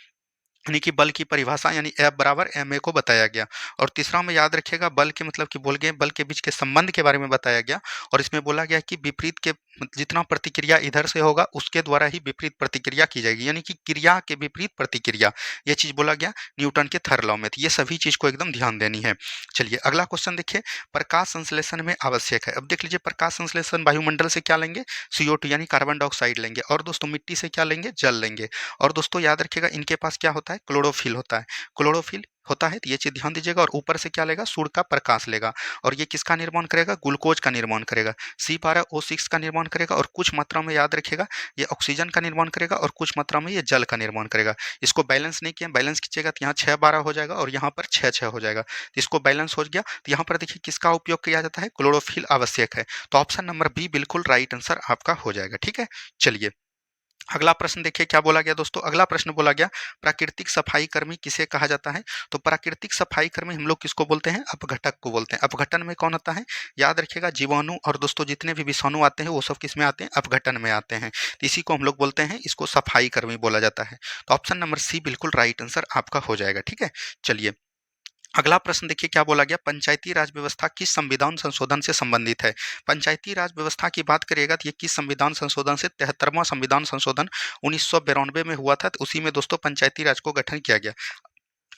यानी कि बल की परिभाषा यानी F बराबर ma को बताया गया। और तीसरा में याद रखिएगा बल के मतलब कि बोल गए बल के बीच के संबंध के बारे में बताया गया। और इसमें बोला गया कि विपरीत के जितना प्रतिक्रिया इधर से होगा उसके द्वारा ही विपरीत प्रतिक्रिया की जाएगी, यानी कि क्रिया के विपरीत प्रतिक्रिया, ये चीज बोला गया न्यूटन के थर्ड लॉ में। तो ये सभी चीज को एकदम ध्यान देनी है। चलिए अगला क्वेश्चन देखिए, प्रकाश संश्लेषण में आवश्यक है। अब देख लीजिए, प्रकाश संश्लेषण वायुमंडल से क्या लेंगे, CO2 यानी कार्बन डाइऑक्साइड लेंगे, और दोस्तों मिट्टी से क्या लेंगे, जल लेंगे, और दोस्तों याद रखिएगा इनके पास क्या होता है, क्लोरोफिल होता है, क्लोरोफिल होता है, तो ये चीज ध्यान दीजिएगा। और ऊपर से क्या लेगा, सूर्य का प्रकाश लेगा, और ये किसका निर्माण करेगा, ग्लूकोज का निर्माण करेगा, C12O6 का निर्माण करेगा, और कुछ मात्रा में याद रखिएगा ये ऑक्सीजन का निर्माण करेगा, और कुछ मात्रा में ये जल का निर्माण करेगा। इसको बैलेंस नहीं किया, बैलेंस कीजिएगा तो यहाँ 6-12 हो जाएगा, और यहाँ पर 6-6 हो जाएगा, तो इसको बैलेंस हो गया। तो यहाँ पर देखिए किसका उपयोग किया जाता है, क्लोरोफिल आवश्यक है, तो ऑप्शन नंबर बी बिल्कुल राइट आंसर आपका हो जाएगा। ठीक है, चलिए अगला प्रश्न देखिए क्या बोला गया दोस्तों। अगला प्रश्न बोला गया, प्राकृतिक सफाई कर्मी किसे कहा जाता है। तो प्राकृतिक सफाई कर्मी हम लोग किसको बोलते हैं, अपघटक को बोलते हैं। अपघटन में कौन आता है, याद रखिएगा जीवाणु, और दोस्तों जितने भी विषाणु आते हैं वो सब किस में आते हैं, अपघटन में आते हैं, तो इसी को हम लोग बोलते हैं, इसको सफाई कर्मी बोला जाता है। तो ऑप्शन नंबर सी बिल्कुल राइट आंसर आपका हो जाएगा। ठीक है, चलिए अगला प्रश्न देखिए क्या बोला गया, पंचायती राज व्यवस्था किस संविधान संशोधन से संबंधित है। पंचायती राज व्यवस्था की बात करिएगा तो ये किस संविधान संशोधन से, 73वां संविधान संशोधन 1992 में हुआ था, तो उसी में दोस्तों पंचायती राज को गठन किया गया।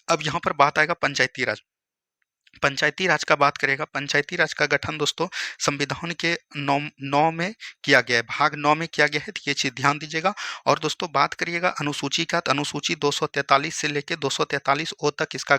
अब यहाँ पर बात आएगा पंचायती राज, पंचायती राज का बात करेगा। पंचायती राज का गठन दोस्तों संविधान के 9 में किया गया है, भाग 9 में किया गया है, तो ये चीज ध्यान दीजिएगा। और दोस्तों बात करिएगा अनुसूची का, तो अनुसूची 243 से लेकर 243 ओ तक इसका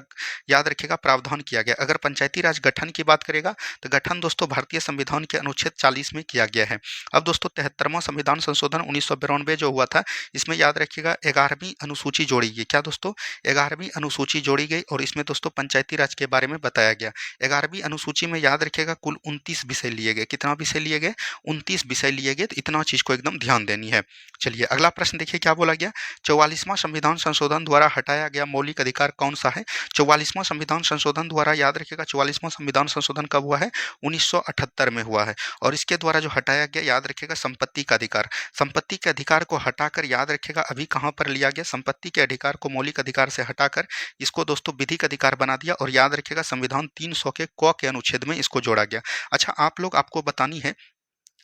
याद रखिएगा प्रावधान किया गया। अगर पंचायती राज गठन की बात करेगा तो गठन दोस्तों भारतीय संविधान के अनुच्छेद 40 में किया गया है। अब दोस्तों 73वां संविधान संशोधन 1992 जो हुआ था, इसमें याद रखिएगा 11वीं अनुसूची जोड़ी गई। क्या दोस्तों, 11वीं अनुसूची जोड़ी गई, और इसमें दोस्तों पंचायती राज के बारे में बताया गया। 11वीं अनुसूची में याद रखिएगा कुल 29 विषय लिए गए। कितना विषय लिए गए, 29 विषय लिए गए, तो इतना चीज को एकदम ध्यान देनी है। चलिए अगला प्रश्न देखिए क्या बोला गया, 44वां संविधान संशोधन द्वारा हटाया गया मौलिक अधिकार कौन सा है। 44वां संविधान संशोधन द्वारा याद रखिएगा, 44वां संविधान संशोधन कब हुआ है, 1978 में हुआ है, और इसके द्वारा जो हटाया गया याद रखिएगा संपत्ति का अधिकार। संपत्ति के अधिकार को हटाकर याद रखिएगा अभी कहाँ पर लिया गया, संपत्ति के अधिकार को मौलिक अधिकार से हटाकर इसको दोस्तों विधिक अधिकार बना दिया, और याद रखिएगा संविधान 300 के क के अनुच्छेद में इसको जोड़ा गया। अच्छा आपको बतानी है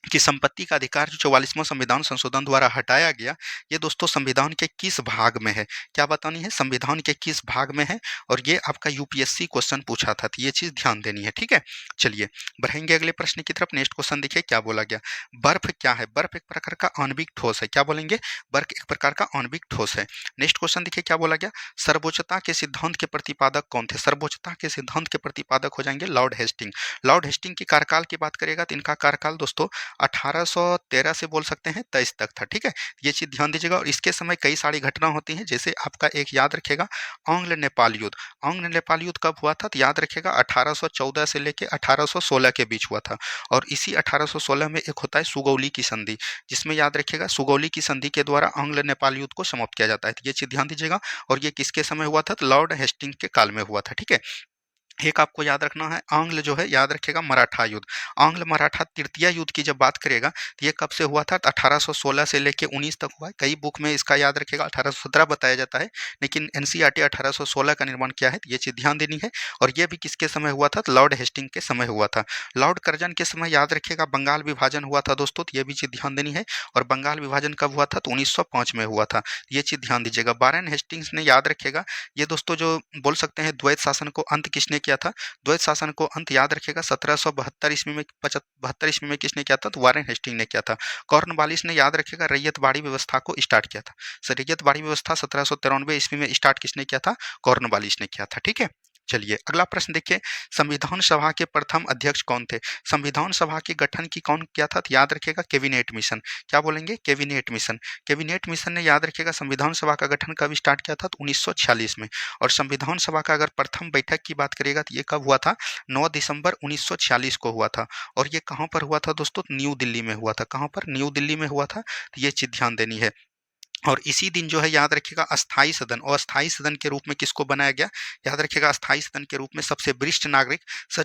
कि संपत्ति का अधिकार जो 44वां संविधान संशोधन द्वारा हटाया गया, ये दोस्तों संविधान के किस भाग में है, क्या बतानी है, संविधान के किस भाग में है, और ये आपका यूपीएससी क्वेश्चन पूछा था, तो ये चीज ध्यान देनी है। ठीक है, चलिए बढ़ेंगे अगले प्रश्न की तरफ। नेक्स्ट क्वेश्चन देखिए क्या बोला गया, बर्फ क्या है। बर्फ एक प्रकार का आणविक ठोस है, क्या बोलेंगे, बर्फ एक प्रकार का आणविक ठोस है। नेक्स्ट क्वेश्चन देखिए क्या बोला गया, सर्वोच्चता के सिद्धांत के प्रतिपादक कौन थे। सर्वोच्चता के सिद्धांत के प्रतिपादक हो जाएंगे लॉर्ड हेस्टिंग। लॉर्ड हेस्टिंग की कार्यकाल की बात करेगा तो इनका कार्यकाल दोस्तों 1813 से बोल सकते हैं 23 तक था। ठीक है, ये चीज ध्यान दीजिएगा। और इसके समय कई सारी घटना होती हैं, जैसे आपका एक याद रखेगा आंग्ल नेपाल युद्ध। आंग्ल नेपाल युद्ध कब हुआ था, तो याद रखेगा 1814 से लेके 1816 के बीच हुआ था। और इसी 1816 में एक होता है सुगौली की संधि, जिसमें याद रखेगा सुगौली की संधि के द्वारा आंग्ल नेपाल युद्ध को समाप्त किया जाता है, तो ये चीज ध्यान दीजिएगा। और ये किसके समय हुआ था, तो लॉर्ड हेस्टिंग के काल में हुआ था। ठीक है, एक आपको याद रखना है आंग्ल जो है याद रखेगा मराठा युद्ध। आंग्ल मराठा तृतीय युद्ध की जब बात करेगा तो ये कब से हुआ था, तो 1816 से लेके 19 तक हुआ है। कई बुक में इसका याद रखेगा 1817 बताया जाता है, लेकिन एनसीईआरटी 1816 का निर्माण किया है, तो ये चीज ध्यान देनी है। और ये भी किसके समय हुआ था, तो लॉर्ड हेस्टिंग के समय हुआ था। लॉर्ड कर्जन के समय याद रखेगा बंगाल विभाजन हुआ था दोस्तों, तो ये भी चीज ध्यान देनी है। और बंगाल विभाजन कब हुआ था, तो 1905 में हुआ था, ये चीज ध्यान दीजिएगा। वारेन हेस्टिंग्स ने याद रखेगा, ये दोस्तों जो बोल सकते हैं द्वैत शासन को अंत किसने किया था, द्वैत शासन को अंत याद रखेगा 1772 ईस्वी में 72 ईस्वी में किसने किया था, तो वारेन हेस्टिंग ने किया था। कॉर्नवालिस ने याद रखेगा रैयतवाड़ी व्यवस्था को स्टार्ट किया था। रैयतवाड़ी व्यवस्था 1793 ईस्वी में स्टार्ट किसने किया था, कॉर्नवालिस ने किया था। ठीक है, चलिए अगला प्रश्न देखिए, संविधान सभा के प्रथम अध्यक्ष कौन थे। संविधान सभा के गठन की कौन किया था, तो याद रखेगा कैबिनेट मिशन। क्या बोलेंगे, कैबिनेट मिशन। कैबिनेट मिशन ने याद रखेगा संविधान सभा का गठन कब स्टार्ट किया था, तो 1946 में। और संविधान सभा का अगर प्रथम बैठक की बात करेगा तो ये कब हुआ था, 9 दिसंबर 1946 को हुआ था। और ये कहाँ पर हुआ था दोस्तों, न्यू दिल्ली में हुआ था। कहाँ पर, न्यू दिल्ली में हुआ था, तो ये चीज ध्यान देनी है। और इसी दिन जो है याद रखिएगा अस्थाई सदन और अस्थाई सदन के रूप में किसको बनाया गया, याद रखिएगा अस्थाई सदन के रूप में सबसे वरिष्ठ नागरिक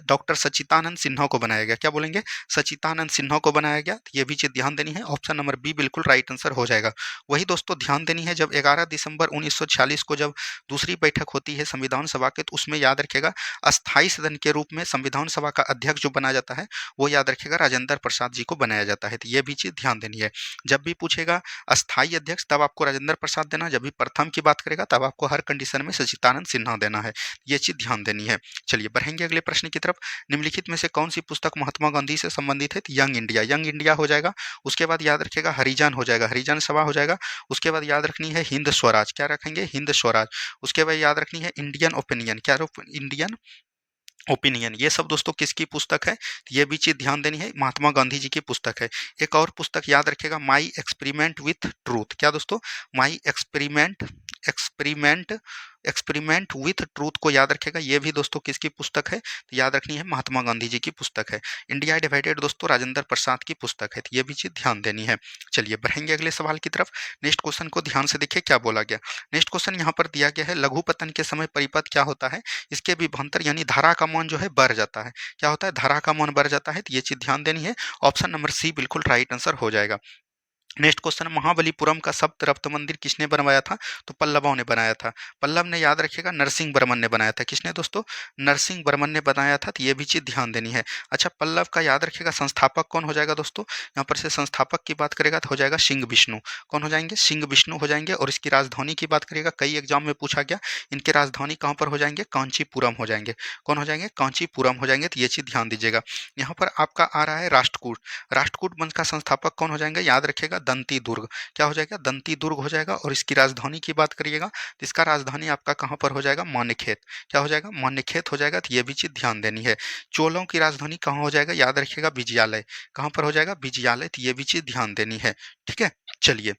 डॉक्टर सच्चिदानंद सिन्हा को बनाया गया। क्या बोलेंगे, सच्चिदानंद सिन्हा को बनाया गया। तो ये भी चीज ध्यान देनी है, ऑप्शन नंबर बी बिल्कुल राइट आंसर हो जाएगा। वही दोस्तों ध्यान देनी है, जब 11 दिसंबर 1946 को जब दूसरी बैठक होती है संविधान सभा के, तो उसमें याद रखिएगा अस्थाई सदन के रूप में संविधान सभा का अध्यक्ष जो बनाया जाता है वो याद रखिएगा राजेंद्र प्रसाद जी को बनाया जाता है। तो ये भी चीज ध्यान देनी है। जब भी पूछेगा अस्थाई अध्यक्ष तब आपको राजेंद्र प्रसाद देना, जब भी प्रथम की बात करेगा तब आपको हर कंडीशन में सच्चिदानंद सिन्हा देना है। ये चीज ध्यान देनी है। चलिए बढ़ेंगे अगले प्रश्न की तरफ। निम्नलिखित में से कौन सी पुस्तक महात्मा गांधी से संबंधित है? यंग इंडिया, यंग इंडिया हो जाएगा। उसके बाद याद रखिएगा हरिजन हो जाएगा, हरिजन सभा हो जाएगा। उसके बाद याद रखनी है हिंद स्वराज, क्या रखेंगे, हिंद स्वराज। उसके बाद याद रखनी है इंडियन ओपिनियन, क्या इंडियन ओपिनियन। ये सब दोस्तों किसकी पुस्तक है? ये भी चीज ध्यान देनी है, महात्मा गांधी जी की पुस्तक है। एक और पुस्तक याद रखिएगा माई एक्सपेरिमेंट विथ ट्रूथ, क्या दोस्तों, my experiment experiment experiment with truth को याद रखेगा। ये भी दोस्तों किसकी पुस्तक है? तो याद रखनी है महात्मा गांधी जी की पुस्तक है। इंडिया डिवाइडेड दोस्तों राजेंद्र प्रसाद की पुस्तक है। तो ये भी चीज ध्यान देनी है। चलिए बढ़ेंगे अगले सवाल की तरफ। नेक्स्ट क्वेश्चन को ध्यान से देखिए क्या बोला गया। नेक्स्ट क्वेश्चन यहाँ पर दिया गया है, लघु पतन के समय परिपथ क्या होता है? इसके विभवांतर यानी धारा का मान जो है बढ़ जाता है। क्या होता है? धारा का मान बढ़ जाता है। तो ये चीज ध्यान देनी है, ऑप्शन नंबर सी बिल्कुल राइट आंसर हो जाएगा। नेक्स्ट क्वेश्चन, महाबलीपुरम का सप्त रक्त मंदिर किसने बनवाया था? तो पल्लवों ने बनाया था। पल्लव ने याद रखिएगा नरसिंह वर्मन ने बनाया था। किसने दोस्तों? नरसिंह वर्मन ने बनाया था। तो ये भी चीज ध्यान देनी है। अच्छा पल्लव का याद रखिएगा संस्थापक कौन हो जाएगा दोस्तों? यहाँ पर से संस्थापक की बात करेगा तो हो जाएगा सिंह विष्णु। कौन हो जाएंगे? सिंह विष्णु हो जाएंगे। और इसकी राजधानी की बात करिएगा, कई एग्जाम में पूछा गया, इनकी राजधानी कहाँ पर हो जाएंगे? कांचीपुरम हो जाएंगे। कौन हो जाएंगे? कांचीपुरम हो जाएंगे। तो ये चीज ध्यान दीजिएगा। यहाँ पर आपका आ रहा है राष्ट्रकूट। राष्ट्रकूट वंश का संस्थापक कौन हो जाएंगे? याद रखिएगा दंती दुर्ग। क्या हो जाएगा? दंती दुर्ग हो जाएगा। और इसकी राजधानी की बात करिएगा तो इसका राजधानी आपका कहाँ पर हो जाएगा? मान्यखेत। क्या हो जाएगा? मान्यखेत हो जाएगा। तो ये भी चीज ध्यान देनी है। चोलों की राजधानी कहाँ हो जाएगा? याद रखिएगा विजयालय। कहाँ पर हो जाएगा? विजयालय। तो ये भी चीज ध्यान देनी है। ठीक है, चलिए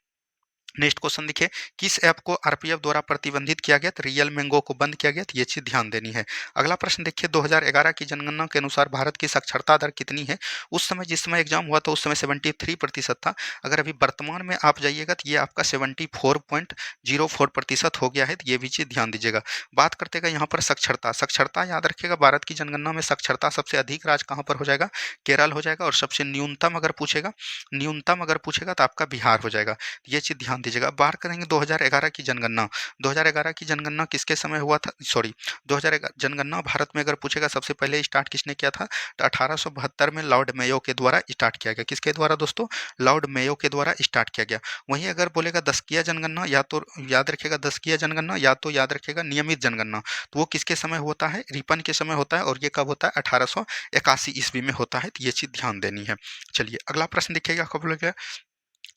नेक्स्ट क्वेश्चन देखिए, किस ऐप को आरपीएफ द्वारा प्रतिबंधित किया गया? तो रियल मैंगो को बंद किया गया। तो ये चीज ध्यान देनी है। अगला प्रश्न देखिए, 2011 की जनगणना के अनुसार भारत की साक्षरता दर कितनी है? उस समय जिस समय एग्जाम हुआ था उस समय 73% था। अगर अभी वर्तमान में आप जाइएगा तो ये आपका 74.04% हो गया है। तो ये भी चीज ध्यान दीजिएगा। बात करते हैं यहाँ पर साक्षरता। साक्षरता याद रखिएगा भारत की जनगणना में साक्षरता सबसे अधिक राज्य कहाँ पर हो जाएगा? केरल हो जाएगा। और सबसे न्यूनतम अगर पूछेगा, न्यूनतम अगर पूछेगा तो आपका बिहार हो जाएगा। ये चीज ध्यान दीजिएगा। अब बात करेंगे 2011 की जनगणना। 2011 की जनगणना किसके समय हुआ था? सॉरी, 2011 जनगणना भारत में अगर पूछेगा सबसे पहले स्टार्ट किसने किया था? तो 1872 में लॉर्ड मेयो के द्वारा स्टार्ट किया गया। किसके द्वारा दोस्तों? लॉर्ड मेयो के द्वारा स्टार्ट किया गया। वहीं अगर बोलेगा दशकीय जनगणना, या तो याद रखिएगा दशकीय जनगणना, या तो याद रखिएगा नियमित जनगणना, तो वो किसके समय होता है? रिपन के समय होता है। और ये कब होता है? 1881 ईस्वी में होता है। तो ये चीज ध्यान देनी है। चलिए अगला प्रश्न देखिएगा, कब बोलेगा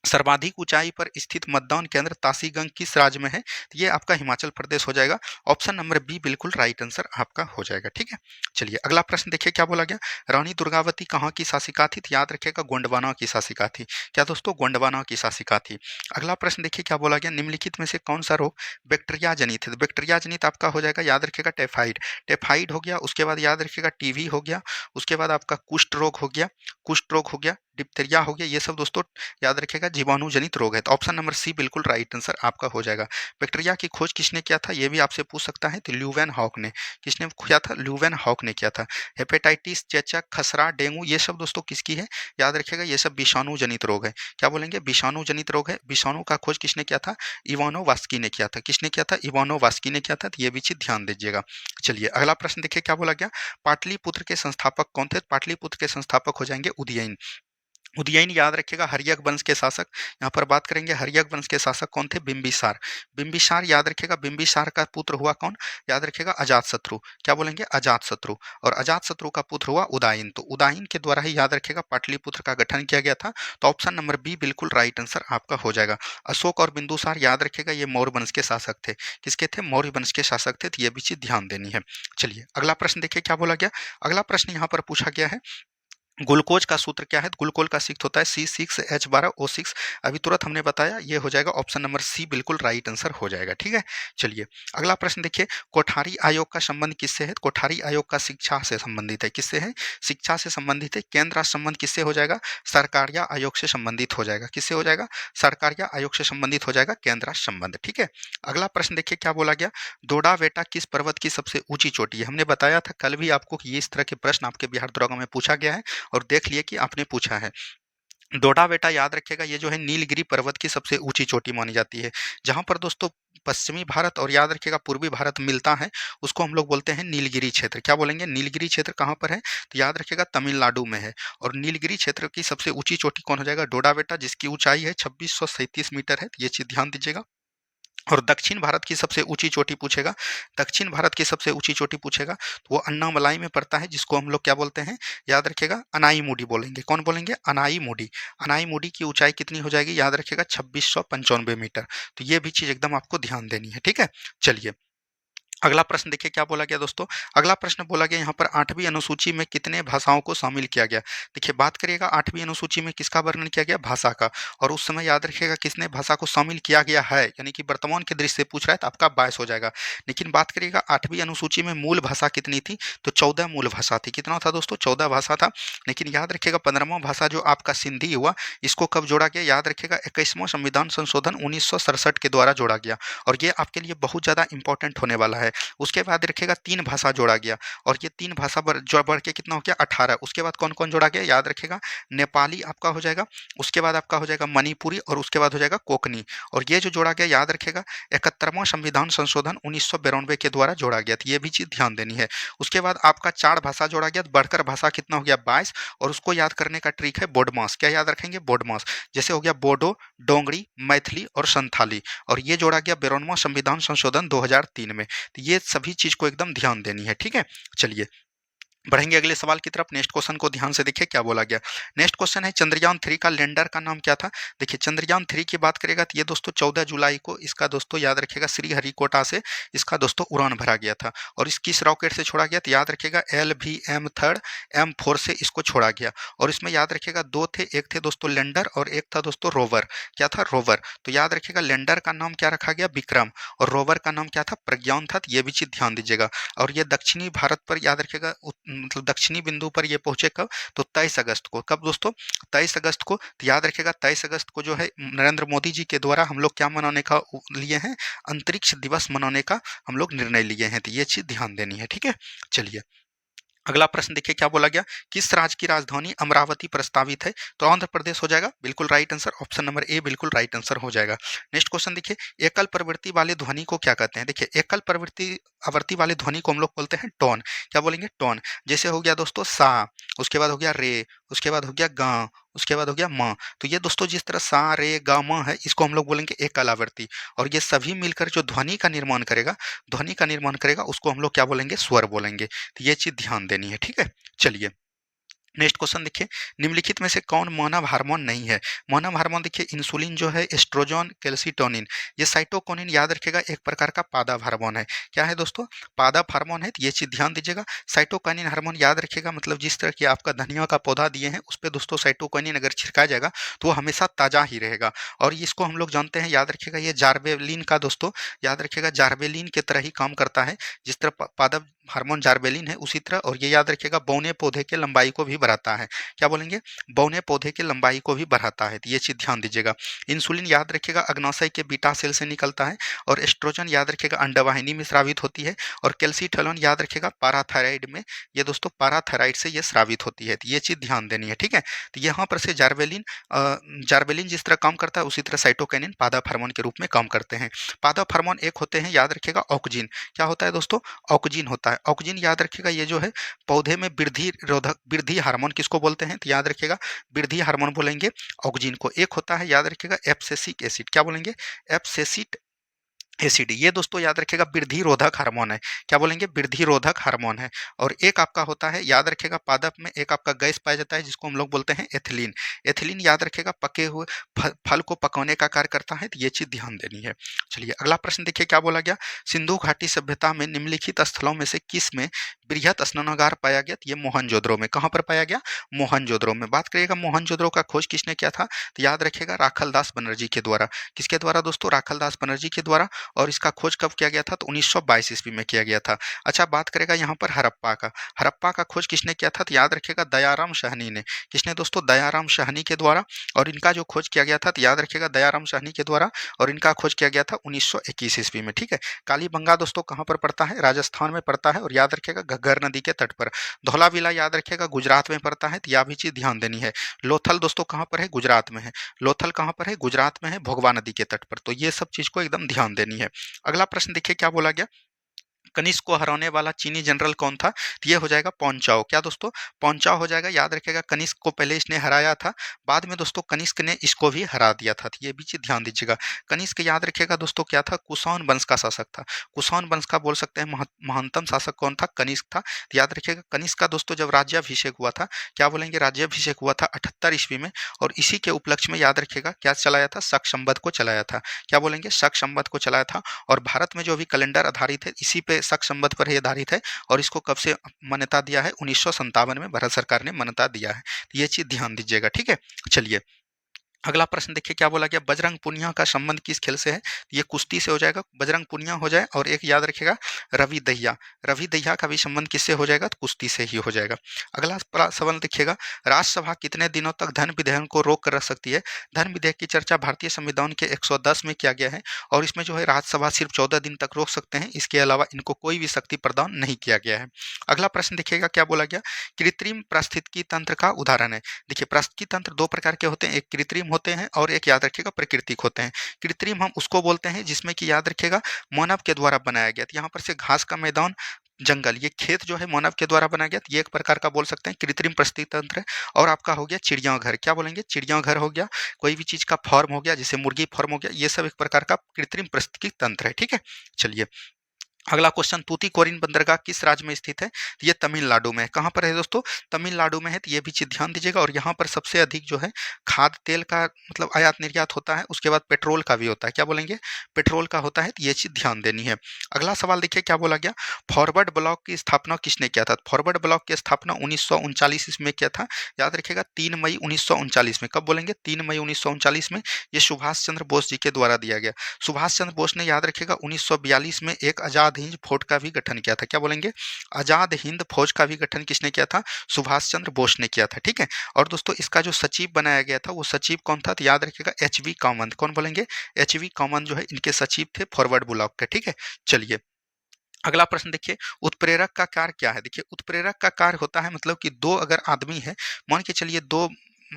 सर्वाधिक ऊंचाई पर स्थित मतदान केंद्र तासीगंज किस राज्य में है? तो ये आपका हिमाचल प्रदेश हो जाएगा। ऑप्शन नंबर बी बिल्कुल राइट आंसर आपका हो जाएगा। ठीक है, चलिए अगला प्रश्न देखिए क्या बोला गया। रानी दुर्गावती कहाँ की शासिका थी? तो याद रखिएगा गोंडवाना की शासिका थी। क्या दोस्तों? गोंडवाना की शासिका थी। अगला प्रश्न देखिए क्या बोला गया, निम्नलिखित में से कौन सा रोग बैक्टीरिया जनित है? तो बैक्टीरिया जनित आपका हो जाएगा, याद रखिएगा टाइफाइड। टाइफाइड हो गया। उसके बाद याद रखिएगा टीबी हो गया। उसके बाद आपका कुष्ठ रोग हो गया, कुष्ठ रोग हो गया, डिप्थीरिया हो गया। ये सब दोस्तों याद रखिएगा जीवाणु जनित रोग है। तो ऑप्शन नंबर सी बिल्कुल राइट आंसर आपका हो जाएगा। बैक्टीरिया की खोज किसने किया था? ये भी आपसे पूछ सकता है। तो ल्यूवेन हॉक ने। किसने किया था? ल्यूवेन हॉक ने किया था। हेपेटाइटिस, चेचक, खसरा, डेंगू, ये सब दोस्तों किसकी है? याद रखिएगा ये सब विषाणु जनित रोग है। क्या बोलेंगे? विषाणु जनित रोग है। विषाणु का खोज किसने किया था? इवानो वास्की ने किया था। किसने किया था? इवानो वास्की ने किया था। तो ये भी चीज ध्यान दीजिएगा। चलिए अगला प्रश्न देखिए क्या बोला गया। पाटलिपुत्र के संस्थापक कौन थे? पाटलिपुत्र के संस्थापक हो जाएंगे उदयन। उदयन याद रखिएगा हर्यक वंश के शासक। यहाँ पर बात करेंगे हर्यक वंश के शासक कौन थे? बिंबिसार। बिंबिसार याद रखिएगा, बिंबिसार का पुत्र हुआ कौन? याद रखिएगा अजातशत्रु। क्या बोलेंगे? अजातशत्रु। और अजातशत्रु का पुत्र हुआ उदयन। तो उदयन के द्वारा ही याद रखिएगा पाटलिपुत्र का गठन किया गया था। तो ऑप्शन नंबर बी बिल्कुल राइट आंसर आपका हो जाएगा। अशोक और बिंदुसार याद रखिएगा ये मौर्य वंश के शासक थे। किसके थे? मौर्य वंश के शासक थे। तो ये भी चीज ध्यान देनी है। चलिए अगला प्रश्न देखिए क्या बोला गया। अगला प्रश्न यहाँ पर पूछा गया है, ग्लूकोज का सूत्र क्या है? ग्लूकोज का सिक्स होता है C6H12O6। अभी तुरंत हमने बताया, ये हो जाएगा ऑप्शन नंबर सी, बिल्कुल राइट आंसर हो जाएगा। ठीक है, चलिए अगला प्रश्न देखिए, कोठारी आयोग का संबंध किससे है? कोठारी आयोग का शिक्षा से संबंधित है। किससे है? शिक्षा से संबंधित है। केंद्र राष्ट्र संबंध किससे हो जाएगा? सरकारिया आयोग से संबंधित हो जाएगा। किससे हो जाएगा? सरकारिया आयोग से संबंधित हो जाएगा केंद्र राष्ट्र संबंध। ठीक है, अगला प्रश्न देखिए क्या बोला गया, दोडावेटा किस पर्वत की सबसे ऊंची चोटी है? हमने बताया था कल भी आपको कि इस तरह के प्रश्न आपके बिहार दरोगा में पूछा गया है और देख लिए कि आपने पूछा है। डोडा बेटा याद रखिएगा, ये जो है नीलगिरी पर्वत की सबसे ऊंची चोटी मानी जाती है। जहां पर दोस्तों पश्चिमी भारत और याद रखिएगा पूर्वी भारत मिलता है, उसको हम लोग बोलते हैं नीलगिरी क्षेत्र। क्या बोलेंगे? नीलगिरी क्षेत्र कहाँ पर है? तो याद रखिएगा तमिलनाडु में है। और नीलगिरी क्षेत्र की सबसे ऊंची चोटी कौन हो जाएगा? डोडा बेटा, जिसकी ऊंचाई है 2637 मीटर है। ये चीज ध्यान दीजिएगा। और दक्षिण भारत की सबसे ऊंची चोटी पूछेगा, दक्षिण भारत की सबसे ऊंची चोटी पूछेगा तो वो अन्नामलाई में पड़ता है, जिसको हम लोग क्या बोलते हैं? याद रखिएगा अनाईमुडी बोलेंगे। कौन बोलेंगे? अनाईमुडी। अनाईमुडी की ऊंचाई कितनी हो जाएगी? याद रखिएगा 2695 मीटर। तो ये भी चीज एकदम आपको ध्यान देनी है। ठीक है, चलिए अगला प्रश्न देखिए क्या बोला गया दोस्तों। अगला प्रश्न बोला गया यहाँ पर 8वीं अनुसूची में कितने भाषाओं को शामिल किया गया? देखिए बात करिएगा 8वीं अनुसूची में किसका वर्णन किया गया? भाषा का। और उस समय याद रखिएगा किसने भाषा को शामिल किया गया है, यानी कि वर्तमान के दृष्टि से पूछ रहा है तो आपका 22 हो जाएगा। लेकिन बात करिएगा 8वीं अनुसूची में मूल भाषा कितनी थी? तो 14 मूल भाषा थी। कितना था दोस्तों? 14 भाषा था। लेकिन याद रखिएगा 15वां भाषा जो आपका सिंधी हुआ, इसको कब जोड़ा गया? याद रखिएगा 21वां संविधान संशोधन 1967 के द्वारा जोड़ा गया। और ये आपके लिए बहुत ज़्यादा इंपॉर्टेंट होने वाला है। उसके बाद रखिएगा 3 भाषा जोड़ा गया और ये 3 भाषा बढ़ के कितना हो गया? 18। उसके बाद कौन-कौन जोड़ा गया? याद रखिएगा नेपाली आपका हो जाएगा, उसके बाद आपका हो जाएगा मणिपुरी और उसके बाद हो जाएगा कोंकणी। और ये जो जोड़ा गया याद रखिएगा 71वां संविधान संशोधन 1992 के द्वारा जोड़ा गया। तो ये भी चीज़ ध्यान देनी है। उसके बाद आपका 4 भाषा जोड़ा गया, बढ़कर भाषा कितना हो गया? 22। और उसको याद करने का ट्रिक है बोडमास। क्या याद रखेंगे? बोडमास। जैसे हो गया बोडो, डोंगरी, मैथिली और संथाली। और ये जोड़ा गया 52वां संविधान संशोधन 2003 में। तो ये सभी चीज को एकदम ध्यान देनी है। ठीक है, चलिए बढ़ेंगे अगले सवाल की तरफ। नेक्स्ट क्वेश्चन को ध्यान से देखिए क्या बोला गया। नेक्स्ट क्वेश्चन है चंद्रयान 3 का लैंडर का नाम क्या था? देखिए चंद्रयान 3 की बात करेगा तो ये दोस्तों 14 जुलाई को इसका दोस्तों याद रखिएगा श्रीहरिकोटा से इसका दोस्तों उड़ान भरा गया था। और इस किस रॉकेट से छोड़ा गया? तो याद रखिएगा LVM 3 M4 से इसको छोड़ा गया। और इसमें याद रखिएगा दो थे, एक थे दोस्तों लैंडर और एक था दोस्तों रोवर। क्या था? रोवर। तो याद रखिएगा लैंडर का नाम क्या रखा गया? विक्रम। और रोवर का नाम क्या था? प्रज्ञान था। तो ये भी चीज ध्यान दीजिएगा। और ये दक्षिणी भारत पर याद रखिएगा मतलब दक्षिणी बिंदु पर ये पहुंचे कब? तो 23 अगस्त को। कब दोस्तों? 23 अगस्त को। तो याद रखिएगा 23 अगस्त को जो है नरेंद्र मोदी जी के द्वारा हम लोग क्या मनाने का लिए हैं? अंतरिक्ष दिवस मनाने का हम लोग निर्णय लिए हैं। तो ये चीज ध्यान देनी है। ठीक है, चलिए अगला प्रश्न देखिए क्या बोला गया, किस राज्य की राजधानी अमरावती प्रस्तावित है? तो आंध्र प्रदेश हो जाएगा, बिल्कुल right answer. Option number A बिल्कुल राइट आंसर हो जाएगा। नेक्स्ट क्वेश्चन देखिए, एकल प्रवृत्ति वाले ध्वनि को क्या कहते हैं? देखिए एकल प्रवृत्ति आवृत्ति वाले ध्वनि को हम लोग बोलते हैं टोन। क्या बोलेंगे? टोन। जैसे हो गया दोस्तों सा, उसके बाद हो गया रे, उसके बाद हो गया गा, उसके बाद हो गया म। तो ये दोस्तों जिस तरह सा रे गा म है, इसको हम लोग बोलेंगे एकल आवृत्ति। और ये सभी मिलकर जो ध्वनि का निर्माण करेगा, ध्वनि का निर्माण करेगा, उसको हम लोग क्या बोलेंगे? स्वर बोलेंगे। तो ये चीज ध्यान देनी है। ठीक है, चलिए नेक्स्ट क्वेश्चन देखिए, निम्नलिखित में से कौन मानव हार्मोन नहीं है? मानव हार्मोन देखिए इंसुलिन जो है, एस्ट्रोजन, कैल्सिटोनिन। ये साइटोकिनिन याद रखिएगा एक प्रकार का पादप हार्मोन है। क्या है दोस्तों? पादप हार्मोन है। तो ये चीज ध्यान दीजिएगा। साइटोकिनिन हार्मोन याद रखिएगा मतलब जिस तरह की आपका धनिया का पौधा दिए हैं उस पर दोस्तों साइटोकिनिन अगर छिड़का जाएगा तो वो हमेशा ताजा ही रहेगा। और इसको हम लोग जानते हैं, याद रखिएगा ये जार्बेलिन का दोस्तों याद रखिएगा जार्बेलिन के तरह ही काम करता है। जिस तरह पादप हार्मोन जार्बेलिन है उसी तरह। और ये याद रखिएगा बौने पौधे के लंबाई को भी बढ़ाता है। क्या बोलेंगे? बौने पौधे की लंबाई को भी बढ़ाता है। तो ये चीज ध्यान दीजिएगा। इंसुलिन याद रखिएगा अग्नाशय के बीटा सेल से निकलता है। और एस्ट्रोजन याद रखिएगा अंडवाहिनी में स्रावित होती है। और कैल्सिटोनिन याद रखिएगा पाराथायराइड में, ये दोस्तों पाराथायराइड से ये स्रावित होती है। तो ये चीज ध्यान देनी है। ठीक है, तो यहाँ पर से जार्बेलिन जिस तरह काम करता है उसी तरह साइटोकिनिन पादप हार्मोन के रूप में काम करते हैं। पादप हार्मोन एक होते हैं याद रखिएगा ऑक्जिन। क्या होता है दोस्तों? ऑक्जिन होता है। ऑक्जिन याद रखिएगा ये जो है पौधे में वृद्धि रोधक, वृद्धि हार्मोन किसको बोलते हैं? तो याद रखिएगा वृद्धि हार्मोन बोलेंगे ऑक्जिन को। एक होता है याद रखिएगा एब्सिसिक एसिड। क्या बोलेंगे? एब्सिसिक एसिडी, ये दोस्तों याद रखिएगा वृद्धि रोधक हार्मोन है। क्या बोलेंगे? वृद्धि रोधक हार्मोन है। और एक आपका होता है, याद रखिएगा, पादप में एक आपका गैस पाया जाता है जिसको हम लोग बोलते हैं एथिलीन। एथिलीन याद रखिएगा पके हुए फल को पकाने का कार्य करता है, तो ये चीज ध्यान देनी है। चलिए अगला प्रश्न देखिए क्या बोला गया। सिंधु घाटी सभ्यता में निम्नलिखित स्थलों में से किस में बृहत स्नानागार पाया गया? तो ये मोहनजोदड़ो में। कहाँ पर पाया गया? मोहनजोदड़ो में। बात करिएगा मोहनजोदड़ो का खोज किसने किया था? तो याद रखिएगा राखलदास बनर्जी के द्वारा। किसके द्वारा दोस्तों? राखलदास बनर्जी के द्वारा। और इसका खोज कब किया गया था? तो 1922 ईस्वी में किया गया था। अच्छा, बात करेगा यहाँ पर हड़प्पा का। हड़प्पा का खोज किसने किया था? तो याद रखिएगा दयाराम साहनी ने। किसने दोस्तों? दयाराम साहनी के द्वारा। और इनका जो खोज किया गया था, तो याद रखिएगा दयाराम साहनी के द्वारा। और इनका खोज किया गया था 1921 ईस्वी में। ठीक है। कालीबंगा दोस्तों कहाँ पर पड़ता है? राजस्थान में पड़ता है। और याद रखिएगा घग्गर नदी के तट पर। धौलावीरा याद रखिएगा गुजरात में पड़ता है, तो यह भी चीज ध्यान देनी है। लोथल दोस्तों कहाँ पर है? गुजरात में है। लोथल कहाँ पर है? गुजरात में है, भोगवा नदी के तट पर। तो ये सब चीज को एकदम ध्यान देनी है। अगला प्रश्न देखिए क्या बोला गया। कनिष्क को हराने वाला चीनी जनरल कौन था? तो ये हो जाएगा पौंचाओ। क्या दोस्तों? पौंचाओ हो जाएगा। याद रखिएगा कनिष्क को पहले इसने हराया था, बाद में दोस्तों कनिष्क ने इसको भी हरा दिया था। तो ये भी चीज ध्यान दीजिएगा। कनिष्क याद रखिएगा दोस्तों क्या था? कुषाण वंश का शासक था। कुषाण वंश का बोल सकते हैं महानतम शासक कौन था? कनिष्क था। तो याद रखिएगा कनिष्क का दोस्तों जब राज्याभिषेक हुआ था, क्या बोलेंगे? राज्याभिषेक हुआ था 78 ईस्वी में। और इसी के उपलक्ष्य में याद रखिएगा क्या चलाया था? शक संवत को चलाया था। क्या बोलेंगे? शक संवत को चलाया था। और भारत में जो अभी कैलेंडर आधारित है, इसी पे शक संवत पर ही आधारित है। और इसको कब से मान्यता दिया है? 1957 में भारत सरकार ने मान्यता दिया है। तो ये चीज ध्यान दीजिएगा। ठीक है। चलिए अगला प्रश्न देखिए क्या बोला गया। बजरंग पुनिया का संबंध किस खेल से है? तो ये कुश्ती से हो जाएगा। बजरंग पुनिया हो जाए। और एक याद रखिएगा रवि दहिया। रवि दहिया का भी संबंध किससे हो जाएगा? तो कुश्ती से ही हो जाएगा। अगला सवाल देखिएगा। राज्यसभा कितने दिनों तक धन विधेयक को रोक कर रख सकती है? धन विधेयक की चर्चा भारतीय संविधान के 110 में किया गया है। और इसमें जो है राज्यसभा सिर्फ 14 दिन तक रोक सकते हैं। इसके अलावा इनको कोई भी शक्ति प्रदान नहीं किया गया है। अगला प्रश्न देखिएगा क्या बोला गया। कृत्रिम पारिस्थितिकी तंत्र का उदाहरण है। देखिए पारिस्थितिकी तंत्र दो प्रकार के होते हैं, एक कृत्रिम होते हैं और एक याद रखिएगा प्राकृतिक होते हैं। कृत्रिम हम उसको बोलते हैं जिसमें कि याद रखिएगा मानव के द्वारा बनाया गया। तो यहाँ पर से घास का मैदान, जंगल, ये खेत जो है मानव के द्वारा बनाया गया। तो ये एक प्रकार का बोल सकते हैं कृत्रिम पारिस्थितिकी तंत्र है। और आपका हो गया चिड़ियाघर। क्या बोलेंगे? चिड़ियाघर हो गया। कोई भी चीज का फॉर्म हो गया, जैसे मुर्गी फॉर्म हो गया, ये सब एक प्रकार का कृत्रिम पारिस्थितिकी तंत्र है। ठीक है। चलिए अगला क्वेश्चन। तूतीकोरिन बंदरगाह किस राज्य में स्थित है? तो ये तमिलनाडु में है। कहाँ पर है दोस्तों? तमिलनाडु में है। तो ये भी चीज ध्यान दीजिएगा। और यहाँ पर सबसे अधिक जो है खाद्य तेल का मतलब आयात निर्यात होता है। उसके बाद पेट्रोल का भी होता है। क्या बोलेंगे? पेट्रोल का होता है। तो ये चीज ध्यान देनी है। अगला सवाल देखिए क्या बोला गया। फॉरवर्ड ब्लॉक की स्थापना किसने किया था? फॉरवर्ड ब्लॉक की स्थापना 1939 ईस्वी में किया था। याद रखिएगा 3 मई 1939 में। कब बोलेंगे? 3 मई 1939 में। ये सुभाष चंद्र बोस जी के द्वारा दिया गया। सुभाष चंद्र बोस ने याद रखिएगा 1942 में एक आजाद हिंद फौज का भी गठन किया था। क्या बोलेंगे? आजाद हिंद फौज का भी गठन किसने किया था? सुभाष चंद्र बोस ने किया था। ठीक है। और दोस्तों इसका जो सचिव बनाया गया था, वो सचिव कौन था? तो याद रखिएगा एच वी कामत। कौन बोलेंगे? एच वी कामत जो है इनके सचिव थे फॉरवर्ड ब्लॉक के। ठीक है। चलिए अगला प्रश्न देखिए। उत्प्रेरक का कार्य क्या है? देखिए उत्प्रेरक का कार्य होता है मतलब कि दो अगर आदमी है, मान के चलिए दो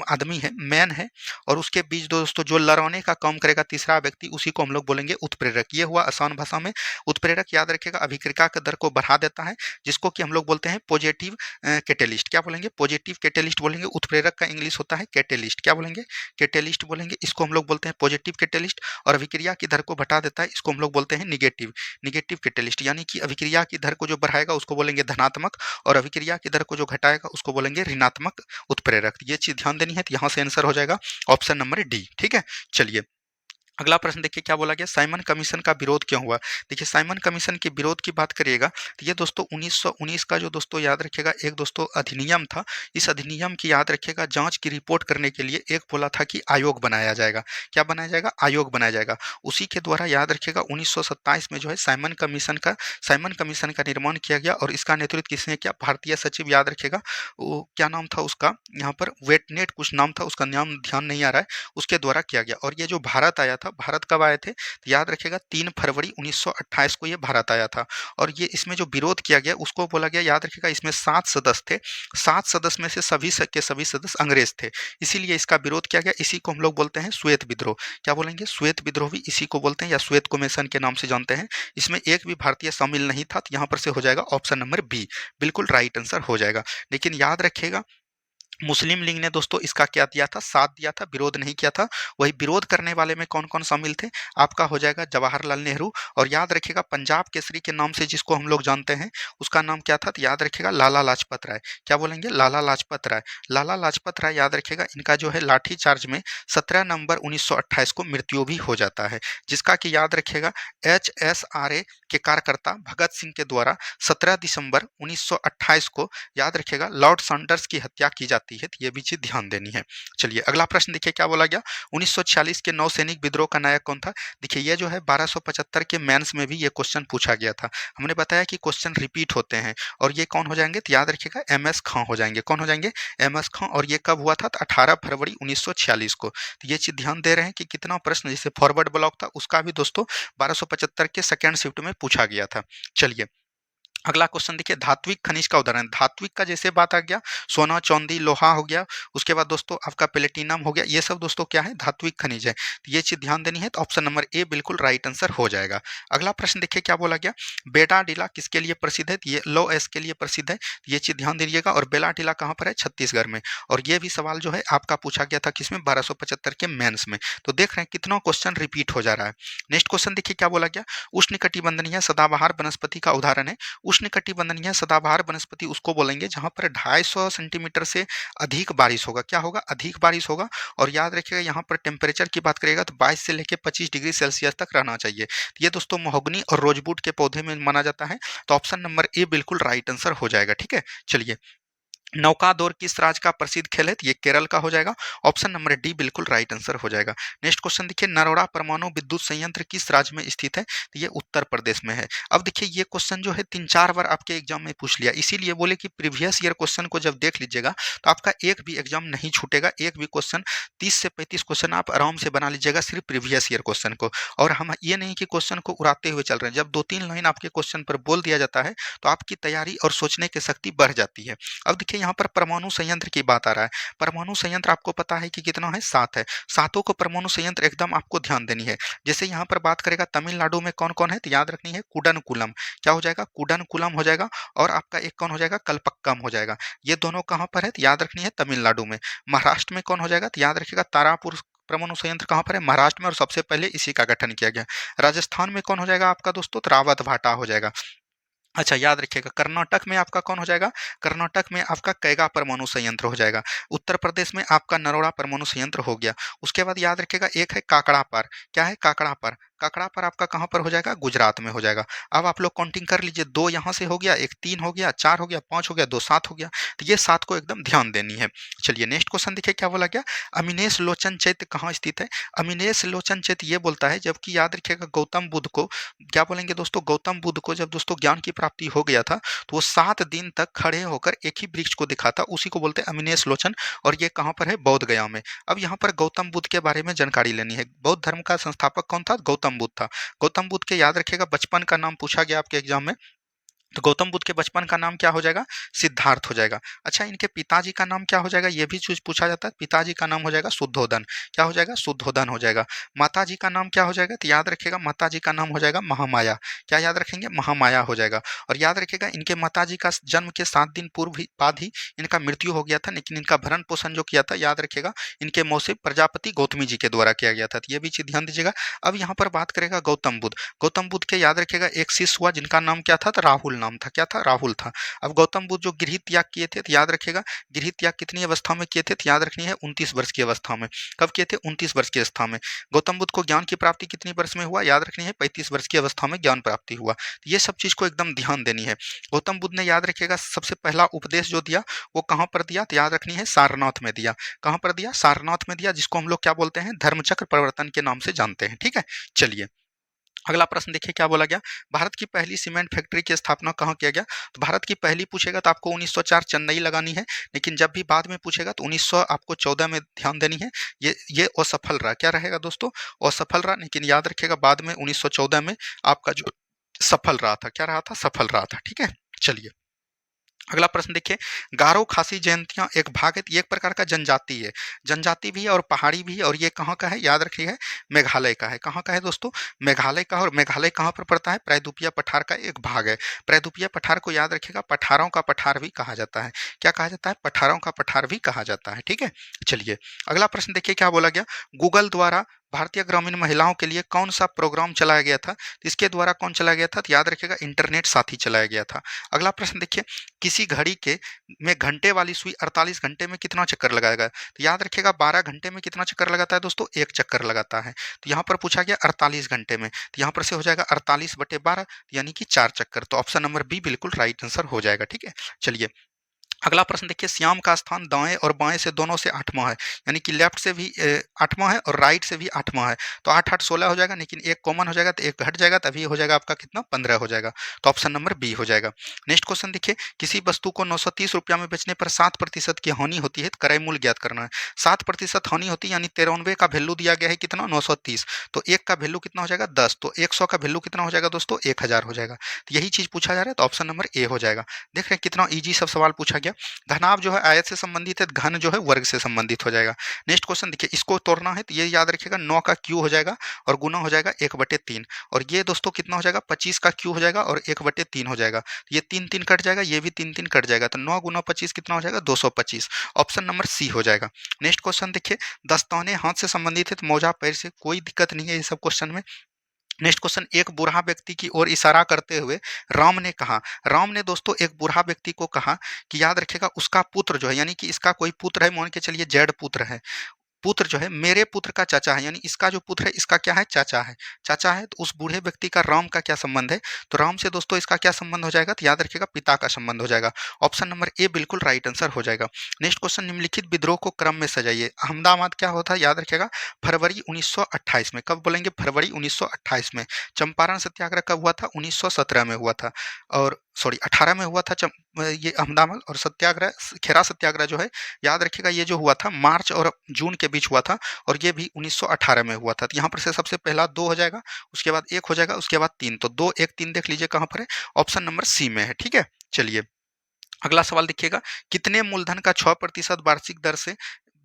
आदमी है, मैन है, और उसके बीच दोस्तों जो लड़ाने का काम करेगा तीसरा व्यक्ति, उसी को हम लोग बोलेंगे उत्प्रेरक। ये हुआ आसान भाषा में। उत्प्रेरक याद रखिएगा अभिक्रिया के दर को बढ़ा देता है, जिसको कि हम लोग बोलते हैं पॉजिटिव कैटेलिस्ट। क्या बोलेंगे? पॉजिटिव कैटेलिस्ट बोलेंगे। उत्प्रेरक का इंग्लिश होता है कैटेलिस्ट। क्या बोलेंगे? कैटेलिस्ट बोलेंगे। इसको हम लोग बोलते हैं पॉजिटिव कैटेलिस्ट। और अभिक्रिया की दर को घटा देता है, इसको हम लोग बोलते हैं निगेटिव निगेटिव कैटेलिस्ट। यानी कि अभिक्रिया की दर को जो बढ़ाएगा उसको बोलेंगे धनात्मक, और अभिक्रिया की दर को जो घटाएगा उसको बोलेंगे ऋणात्मक उत्प्रेरक। ये चीज ध्यान देनी है। तो यहाँ से आंसर हो जाएगा ऑप्शन नंबर डी। ठीक है। चलिए अगला प्रश्न देखिए क्या बोला गया। साइमन कमीशन का विरोध क्यों हुआ? देखिए साइमन कमीशन के विरोध की बात करिएगा तो ये दोस्तों 1919 का जो दोस्तों याद रखिएगा एक दोस्तों अधिनियम था। इस अधिनियम की याद रखिएगा जांच की रिपोर्ट करने के लिए एक बोला था कि आयोग बनाया जाएगा। क्या बनाया जाएगा? आयोग बनाया जाएगा। उसी के द्वारा याद रखिएगा 1927 में जो है साइमन कमीशन का निर्माण किया गया। और इसका नेतृत्व किसने किया? भारतीय सचिव याद रखिएगा वो क्या नाम था उसका, यहाँ पर वेटनेट कुछ नाम था, उसका नाम ध्यान नहीं आ रहा है, उसके द्वारा किया गया। और ये जो भारत आया था, भारत कब आए थे? तो याद रखिएगा 3 फरवरी 1928 को ये भारत आया था। और ये इसमें जो विरोध किया गया उसको बोला गया, याद रखिएगा इसमें 7 सदस्य थे। 7 सदस्य में से सभी के सभी सदस्य अंग्रेज थे, इसीलिए इसका विरोध किया गया। इसी को हम लोग बोलते हैं श्वेत विद्रोह। क्या बोलेंगे? श्वेत विद्रोह भी इसी को बोलते हैं, या श्वेत कमीशन के नाम से जानते हैं। इसमें एक भी भारतीय शामिल नहीं था। तो यहाँ पर से हो जाएगा ऑप्शन नंबर बी, बिल्कुल राइट आंसर हो जाएगा। लेकिन याद रखिएगा मुस्लिम लीग ने दोस्तों इसका क्या दिया था, साथ दिया था, विरोध नहीं किया था। वही विरोध करने वाले में कौन-कौन शामिल थे, आपका हो जाएगा जवाहरलाल नेहरू। और याद रखिएगा पंजाब केसरी के नाम से जिसको हम लोग जानते हैं, उसका नाम क्या था, तो याद रखिएगा लाला लाजपत राय। क्या बोलेंगे, लाला लाजपत राय। लाला लाजपत राय याद रखिएगा, इनका जो है लाठी चार्ज में 17 नवंबर 1928 को मृत्यु भी हो जाता है, जिसका कि याद रखिएगा HSRA के कार्यकर्ता भगत सिंह के द्वारा 17 दिसंबर 1928 को याद रखिएगा लॉर्ड सैंडर्स की हत्या की जाती है, तो ये भी चीज ध्यान देनी है। चलिए अगला प्रश्न देखिए क्या बोला गया, 1946 के नौसैनिक विद्रोह का नायक कौन था। देखिए ये जो है 1275 के मेंस में भी ये क्वेश्चन पूछा गया था। हमने बताया कि क्वेश्चन रिपीट होते हैं, और ये कौन हो जाएंगे, तो याद रखिएगा MS खां हो जाएंगे। कौन हो जाएंगे, MS खां। और ये कब हुआ था, तो 18 फरवरी 1946 को। तो ये चीज ध्यान दे रहे हैं कि कितना प्रश्न जैसे फॉरवर्ड ब्लॉक था उसका भी दोस्तों 1275 के सेकेंड शिफ्ट में पूछा गया था। चलिए अगला क्वेश्चन देखिए, धात्विक खनिज का उदाहरण। धात्विक का जैसे बात आ गया, सोना चांदी लोहा हो गया, उसके बाद दोस्तों आपका प्लेटिनम हो गया, ये सब दोस्तों क्या है, धात्विक खनिज है। तो ये चीज ध्यान देनी है, तो ऑप्शन नंबर ए बिल्कुल राइट आंसर हो जाएगा। अगला प्रश्न देखिए क्या बोला गया, बेटा टीला किसके लिए प्रसिद्ध है, तो ये लो एस के लिए प्रसिद्ध है। तो ये चीज ध्यान दीजिएगा। और बेला टीला कहाँ पर है, छत्तीसगढ़ में। और ये भी सवाल जो है आपका पूछा गया था किसमें, 1275 के मेंस में। तो देख रहे हैं कितना क्वेश्चन रिपीट हो जा रहा है। नेक्स्ट क्वेश्चन देखिए क्या बोला गया, उष्णकटिबंधीय सदाबहार वनस्पति का उदाहरण है। उष्णकटिबंधीय सदाबहार वनस्पति उसको बोलेंगे जहां पर 250 सेंटीमीटर से अधिक बारिश होगा। क्या होगा, अधिक बारिश होगा। और याद रखिएगा यहाँ पर टेम्परेचर की बात करेगा तो 22 से लेकर 25 डिग्री सेल्सियस तक रहना चाहिए। तो ये दोस्तों महोगनी और रोजबुड के पौधे में माना जाता है। तो ऑप्शन नंबर ए बिल्कुल राइट आंसर हो जाएगा। ठीक है, चलिए नौकादौड़ किस राज्य का प्रसिद्ध खेल है, तो ये केरल का हो जाएगा। ऑप्शन नंबर डी बिल्कुल राइट आंसर हो जाएगा। नेक्स्ट क्वेश्चन देखिए, नरोड़ा परमाणु विद्युत संयंत्र किस राज्य में स्थित है, तो ये उत्तर प्रदेश में है। अब देखिए ये क्वेश्चन जो है 3-4 बार आपके एग्जाम में पूछ लिया, इसीलिए बोले कि प्रीवियस ईयर क्वेश्चन को जब देख लीजिएगा तो आपका एक भी एग्जाम नहीं छूटेगा। एक भी क्वेश्चन 30 से 35 क्वेश्चन आप आराम से बना लीजिएगा सिर्फ प्रीवियस ईयर क्वेश्चन को। और हम ये नहीं कि क्वेश्चन को उड़ाते हुए चल रहे हैं, जब 2-3 लाइन आपके क्वेश्चन पर बोल दिया जाता है तो आपकी तैयारी और सोचने की शक्ति बढ़ जाती है। अब देखिए यहाँ पर परमाणु संयंत्र की बात आ रहा है। परमाणु संयंत्र आपको पता है कि कितना है, 7 है। सातों को परमाणु संयंत्र एकदम आपको ध्यान देनी है। जैसे यहाँ पर बात करेगा तमिलनाडु में कौन कौन है, तो याद रखनी है कुडनकुलम। क्या हो जाएगा, कुडनकुलम हो जाएगा। और आपका एक कौन हो जाएगा, कलपक्कम हो जाएगा। ये दोनों कहाँ पर है, तो याद रखनी है तमिलनाडु में। महाराष्ट्र में कौन हो जाएगा, तो याद रखिएगा तारापुर परमाणु संयंत्र कहाँ पर है, महाराष्ट्र में, और सबसे पहले इसी का गठन किया गया। राजस्थान में कौन हो जाएगा आपका दोस्तों, तो रावत भाटा हो जाएगा। अच्छा याद रखिएगा कर्नाटक में आपका कौन हो जाएगा, कर्नाटक में आपका कैगा परमाणु संयंत्र हो जाएगा। उत्तर प्रदेश में आपका नरोड़ा परमाणु संयंत्र हो गया। उसके बाद याद रखिएगा एक है काकड़ापर। क्या है, काकड़ापर। काकड़ापर आपका कहाँ पर हो जाएगा, गुजरात में हो जाएगा। अब आप लोग काउंटिंग कर लीजिए, 2 यहाँ से हो गया, एक 3 हो गया, 4 हो गया, 5 हो गया, 2 7 हो गया। तो ये 7 को एकदम ध्यान देनी है। चलिए नेक्स्ट क्वेश्चन देखिए क्या बोला गया, अमिनेश लोचन चैत्य कहाँ स्थित है। अमिनेश लोचन चैत्य ये बोलता है जबकि याद रखिएगा गौतम बुद्ध को, क्या बोलेंगे दोस्तों, गौतम बुद्ध को जब दोस्तों ज्ञान की प्राप्ति हो गया था तो वो 7 दिन तक खड़े होकर एक ही वृक्ष को दिखा था, उसी को बोलते हैं अमिनेश लोचन। और ये कहाँ पर है, बोध गया में। अब यहाँ पर गौतम बुद्ध के बारे में जानकारी लेनी है। बौद्ध धर्म का संस्थापक कौन था, गौतम बुद्ध था। गौतम बुद्ध के याद रखिएगा बचपन का नाम पूछा गया आपके एग्जाम में, तो गौतम बुद्ध के बचपन का नाम क्या हो जाएगा, सिद्धार्थ हो जाएगा। अच्छा इनके पिताजी का नाम क्या हो जाएगा, ये भी चीज पूछा जाता है। पिताजी का नाम हो जाएगा शुद्धोधन। क्या हो जाएगा, शुद्धोधन हो जाएगा। माता जी का नाम क्या हो जाएगा, तो याद रखिएगा माता जी का नाम हो जाएगा महामाया। क्या याद रखेंगे, महामाया हो जाएगा। और याद रखिएगा इनके माता जी का जन्म के 7 दिन पूर्व ही बाद ही इनका मृत्यु हो गया था, लेकिन इनका भरण पोषण जो किया था याद रखिएगा इनके मौसी प्रजापति गौतमी जी के द्वारा किया गया था। तो ये भी चीज ध्यान दीजिएगा। अब यहाँ पर बात करेगा गौतम बुद्ध। गौतम बुद्ध के याद रखिएगा एक शिष्य हुआ जिनका नाम क्या था, तो राहुल नाम था। क्या था, राहुल था। अब गौतम बुद्ध जो गृह त्याग किए थे, तो याद रखिएगा गृह त्याग कितनी अवस्था में किए थे, तो याद रखनी है 29 वर्ष की अवस्था में। कब किए थे, 29 वर्ष की अवस्था में। गौतम बुद्ध को ज्ञान की प्राप्ति कितनी वर्ष में हुआ, याद रखनी है 35 वर्ष की अवस्था में ज्ञान प्राप्ति हुआ। तो ये सब चीज को एकदम ध्यान देनी है। गौतम बुद्ध ने याद रखिएगा सबसे पहला उपदेश जो दिया वो कहाँ पर दिया, तो याद रखनी है सारनाथ में दिया। कहाँ पर दिया, सारनाथ में दिया, जिसको हम लोग क्या बोलते हैं, धर्मचक्र प्रवर्तन के नाम से जानते हैं। ठीक है, चलिए अगला प्रश्न देखिए क्या बोला गया, भारत की पहली सीमेंट फैक्ट्री की स्थापना कहाँ किया गया। तो भारत की पहली पूछेगा तो आपको 1904 चेन्नई लगानी है, लेकिन जब भी बाद में पूछेगा तो 1900 आपको 14 में ध्यान देनी है। ये असफल रहा। क्या रहेगा दोस्तों, असफल रहा। लेकिन याद रखिएगा बाद में 1914 में आपका जो सफल रहा था, क्या रहा था, सफल रहा था। ठीक है, चलिए अगला प्रश्न देखिए, गारो खासी जयंतियाँ एक भाग है, ये एक प्रकार का जनजाति है। जनजाति भी है और पहाड़ी भी है, और ये कहाँ का है याद रखिए, मेघालय का है। कहाँ का है दोस्तों? मेघालय का। और मेघालय कहाँ पर पड़ता है? प्रायद्वीपीय पठार का एक भाग है। प्रायद्वीपीय पठार को याद रखिएगा, पठारों का पठार भी कहा जाता है। क्या कहा जाता है? पठारों का पठार भी कहा जाता है। ठीक है, चलिए अगला प्रश्न देखिए क्या बोला गया। गूगल द्वारा भारतीय ग्रामीण महिलाओं के लिए कौन सा प्रोग्राम चलाया गया था? इसके द्वारा कौन चलाया गया था? तो याद रखिएगा, इंटरनेट साथी चलाया गया था। अगला प्रश्न देखिए, किसी घड़ी के में घंटे वाली सुई 48 घंटे में कितना चक्कर लगाएगा? तो याद रखिएगा, 12 घंटे में कितना चक्कर लगाता है दोस्तों? एक चक्कर लगाता है। तो यहाँ पर पूछा गया 48 घंटे में, तो यहाँ पर से हो जाएगा 48/12, यानी कि 4 चक्कर। तो ऑप्शन नंबर बी बिल्कुल राइट आंसर हो जाएगा। ठीक है, चलिए अगला प्रश्न देखिए, श्याम का स्थान दाएं और बाएं से दोनों से 8वां है, यानी कि लेफ्ट से भी 8वां है और राइट से भी 8वां है। तो 8 8 16 हो जाएगा, लेकिन एक कॉमन हो जाएगा तो एक घट जाएगा, तभी हो जाएगा आपका कितना? 15 हो जाएगा। तो ऑप्शन नंबर बी हो जाएगा। नेक्स्ट क्वेश्चन देखिए, किसी वस्तु को 930 रुपया में बेचने पर 7% की हानि होती है, तो क्रय मूल्य ज्ञात करना है। 7% हानि होती है, यानी 93 का वैल्यू दिया गया है कितना? 930। तो एक का वैल्यू कितना हो जाएगा? 10। तो 100 का वैल्यू कितना हो जाएगा दोस्तों? 1000 हो जाएगा। तो यही चीज पूछा जा रहा है, तो ऑप्शन नंबर ए हो जाएगा। देख रहे हैं कितना ईजी सब सवाल पूछा गया। घनाभ जो है आयत से संबंधित है, घन जो है वर्ग से संबंधित हो जाएगा। नेक्स्ट क्वेश्चन देखिए, इसको तोड़ना है तो ये याद रखिएगा, 9 का क्यू हो जाएगा और गुना हो जाएगा 1/3। और ये दोस्तों कितना हो जाएगा? 25 का क्यू हो जाएगा और 1/3 हो जाएगा। ये 3 3 कट जाएगा, ये भी 3 3 कट जाएगा, तो 9 गुना 25 कितना हो जाएगा? 225। ऑप्शन नंबर सी हो जाएगा। नेक्स्ट क्वेश्चन देखिए, दस्ताने हाथ से संबंधित है तो मोजा पैर से, कोई दिक्कत नहीं है ये सब क्वेश्चन में। नेक्स्ट क्वेश्चन, एक बूढ़ा व्यक्ति की ओर इशारा करते हुए राम ने कहा। राम ने दोस्तों एक बूढ़ा व्यक्ति को कहा कि याद रखिएगा, उसका पुत्र जो है, यानी कि इसका कोई पुत्र है, मान के चलिए जड़ पुत्र है, पुत्र जो है मेरे पुत्र का चाचा है, यानी इसका जो पुत्र है इसका क्या है? चाचा है। चाचा है तो उस बूढ़े व्यक्ति का राम का क्या संबंध है? तो राम से दोस्तों इसका क्या संबंध हो जाएगा? तो याद रखिएगा, पिता का संबंध हो जाएगा। ऑप्शन नंबर ए बिल्कुल राइट आंसर हो जाएगा। नेक्स्ट क्वेश्चन, निम्नलिखित विद्रोह को क्रम में सजाइए। अहमदाबाद क्या होता है? याद रखिएगा, फरवरी 1928 में। कब बोलेंगे? फरवरी 1928 में। चंपारण सत्याग्रह कब हुआ था? 1917 में हुआ था, और सॉरी 18 में हुआ था ये अहमदाबाद। और सत्याग्रह, खेरा सत्याग्रह जो है, याद रखिएगा, ये जो हुआ था मार्च और जून के बीच हुआ था, और ये भी 1918 में हुआ था। तो यहाँ पर से सबसे पहला 2 हो जाएगा, उसके बाद 1 हो जाएगा, उसके बाद 3। तो 2 1 3 देख लीजिए कहाँ पर है? ऑप्शन नंबर सी में है। ठीक है, चलिए अगला सवाल देखिएगा, कितने मूलधन का 6% वार्षिक दर से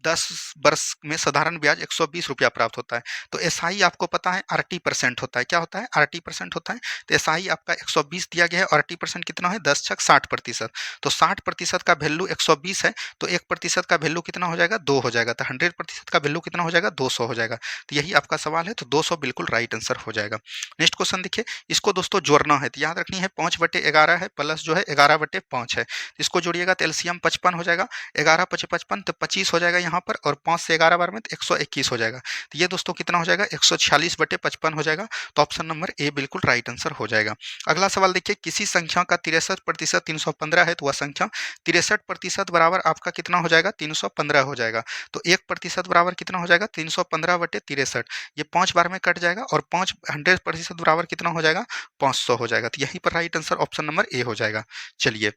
10 वर्ष में साधारण ब्याज 120 रुपया प्राप्त होता है? तो एसआई आपको पता है RT% होता है। क्या होता है? RT% होता है। तो एसआई आपका 120 दिया गया है और RT% कितना है? 10 छक 60%। तो 60% का वैल्यू 120 है, तो 1% का वैल्यू कितना हो जाएगा? 2 हो जाएगा। तो 100% का वैल्यू कितना हो जाएगा? 200 हो जाएगा। तो यही आपका सवाल है, तो 200 बिल्कुल राइट आंसर हो जाएगा। नेक्स्ट क्वेश्चन देखिए, इसको दोस्तों जोड़ना है, तो याद रखनी है 5/11 है, प्लस जो है 11/5 है। इसको जोड़िएगा तो एलसीएम 55 हो जाएगा। 11 5 55 तो 25 हो जाएगा यहाँ पर, और 5 से 11 बार में तो 121 हो जाएगा। तो ये दोस्तों कितना हो जाएगा? 146/55 हो जाएगा। तो ऑप्शन नंबर ए बिल्कुल राइट आंसर हो जाएगा। अगला सवाल देखिए, किसी संख्या का 63% 315 है, तो वह संख्या 63% बराबर आपका कितना हो जाएगा? 315 हो जाएगा। तो 1% बराबर कितना हो जाएगा? 315/63। ये 5 बार में कट जाएगा, और 5 100% बराबर कितना हो जाएगा? 500 हो जाएगा। तो यहीं पर right answer option number A हो जाएगा। चलिए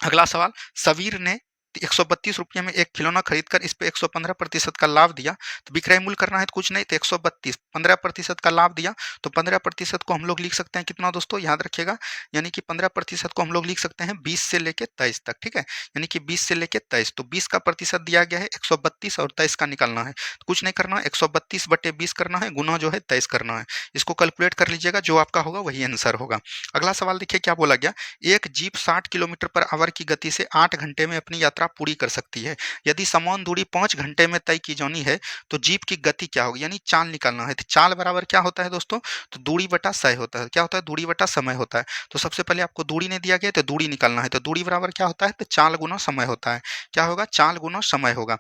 अगला सवाल, सबीर ने 132 रुपये में एक खिलौना खरीदकर इस पे 115% का लाभ दिया, तो विक्रय मूल्य करना है तो कुछ नहीं, तो 132, 15% का लाभ दिया, तो 15% को हम लोग लिख सकते हैं कितना दोस्तों? याद रखिएगा, यानी कि 15% को हम लोग लिख सकते हैं 20 से लेके 23 तक। ठीक है, यानी कि 20 से लेके 23, तो 20 का प्रतिशत दिया गया है 132 और 23 का निकालना है, तो कुछ नहीं करना है, 132/20 करना है, गुना जो है 23 करना है। इसको कैलकुलेट कर लीजिएगा, जो आपका होगा वही आंसर होगा। अगला सवाल देखिए क्या बोला गया, एक जीप 60 किलोमीटर पर आवर की गति से 8 घंटे में अपनी यात्रा पूरी कर सकती है। यदि समान दूरी 5 घंटे में तय की जानी है, तो जीप की गति क्या होगी? यानी चाल निकालना है। तो चाल बराबर क्या होता है दोस्तों? तो दूरी बटा समय होता है। क्या होता है? दूरी बटा समय होता है। तो सबसे पहले आपको दूरी नहीं दिया गया, तो दूरी निकालना है। तो दूरी बराबर क्या होता है? तो चाल गुना समय होता है। क्या होगा? चाल गुना समय होगा।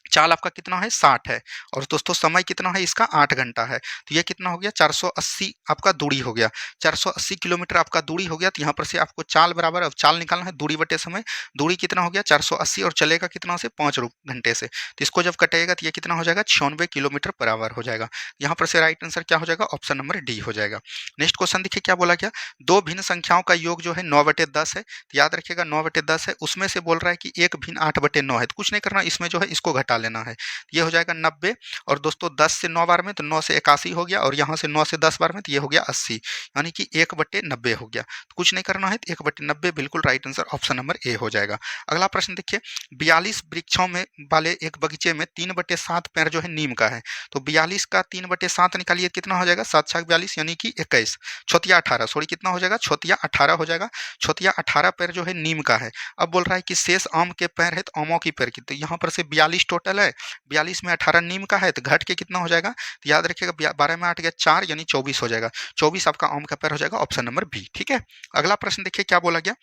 चाल आपका कितना है? 60 है, और दोस्तों समय कितना है इसका? 8 घंटा है। तो ये कितना हो गया? 480 आपका दूरी हो गया। 480 किलोमीटर आपका दूरी हो गया। तो यहाँ पर से आपको चाल बराबर, अब चाल निकालना है दूरी बटे समय। दूरी कितना हो गया? 480, और चलेगा कितना से? 5 घंटे से। तो इसको जब कटेगा तो ये कितना हो जाएगा? 96 किलोमीटर पर आवर हो जाएगा। यहाँ पर से राइट आंसर क्या हो जाएगा? ऑप्शन नंबर डी हो जाएगा। नेक्स्ट क्वेश्चन देखिए क्या बोला गया, दो भिन्न संख्याओं का योग जो है 9/10 है। तो याद रखिएगा 9/10 है, उसमें से बोल रहा है कि एक भिन्न 8/9 है। तो कुछ नहीं करना, इसमें जो है इसको घटा घटा लेना है। ये हो जाएगा 90 और दोस्तों 10 से 9 बार में तो 9 से 81 हो गया और यहाँ से 9 से 10 बार में तो ये हो गया 80, यानी कि 1/90 हो गया। तो कुछ नहीं करना है, तो 1/90 बिल्कुल right answer option number A हो जाएगा। अगला प्रश्न देखिए, 42 वृक्षों में वाले एक बगीचे में 3/7 पेड़ जो है नीम का है। तो 42 का 3/7 निकालिए, कितना हो जाएगा? 7 छक 42 यानी कि 21, छोतिया 18, सॉरी कितना हो जाएगा? छोतिया 18 हो जाएगा। छोतिया 18 पेड़ जो है नीम का है। अब बोल रहा है कि शेष आम के पेड़ है, तो आमों की पेड़ की, तो यहाँ पर से 42 टोटल है, 42 में 18 नीम का है, तो घट के कितना हो जाएगा? तो याद रखिएगा 12 में 8 गया 4 यानी 24 हो जाएगा। 24 आपका आम का पेड़ हो जाएगा, ऑप्शन नंबर बी। ठीक है, अगला प्रश्न देखिए क्या बोला गया।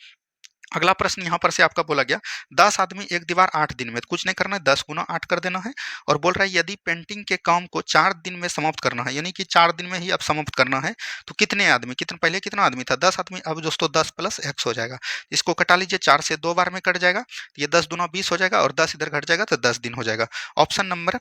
अगला प्रश्न यहाँ पर से आपका बोला गया, 10 आदमी एक दीवार 8 दिन में, तो कुछ नहीं करना है, 10 गुना 8 कर देना है। और बोल रहा है यदि पेंटिंग के काम को 4 दिन में समाप्त करना है, यानी कि 4 दिन में ही अब समाप्त करना है, तो कितने आदमी, कितने, पहले कितना आदमी था? 10 आदमी, अब दोस्तों 10 + x हो जाएगा। इसको कटा लीजिए, 4 से 2 बार में कट जाएगा, तो ये 10 दूना 20 हो जाएगा और 10 इधर घट जाएगा तो 10 दिन हो जाएगा। ऑप्शन नंबर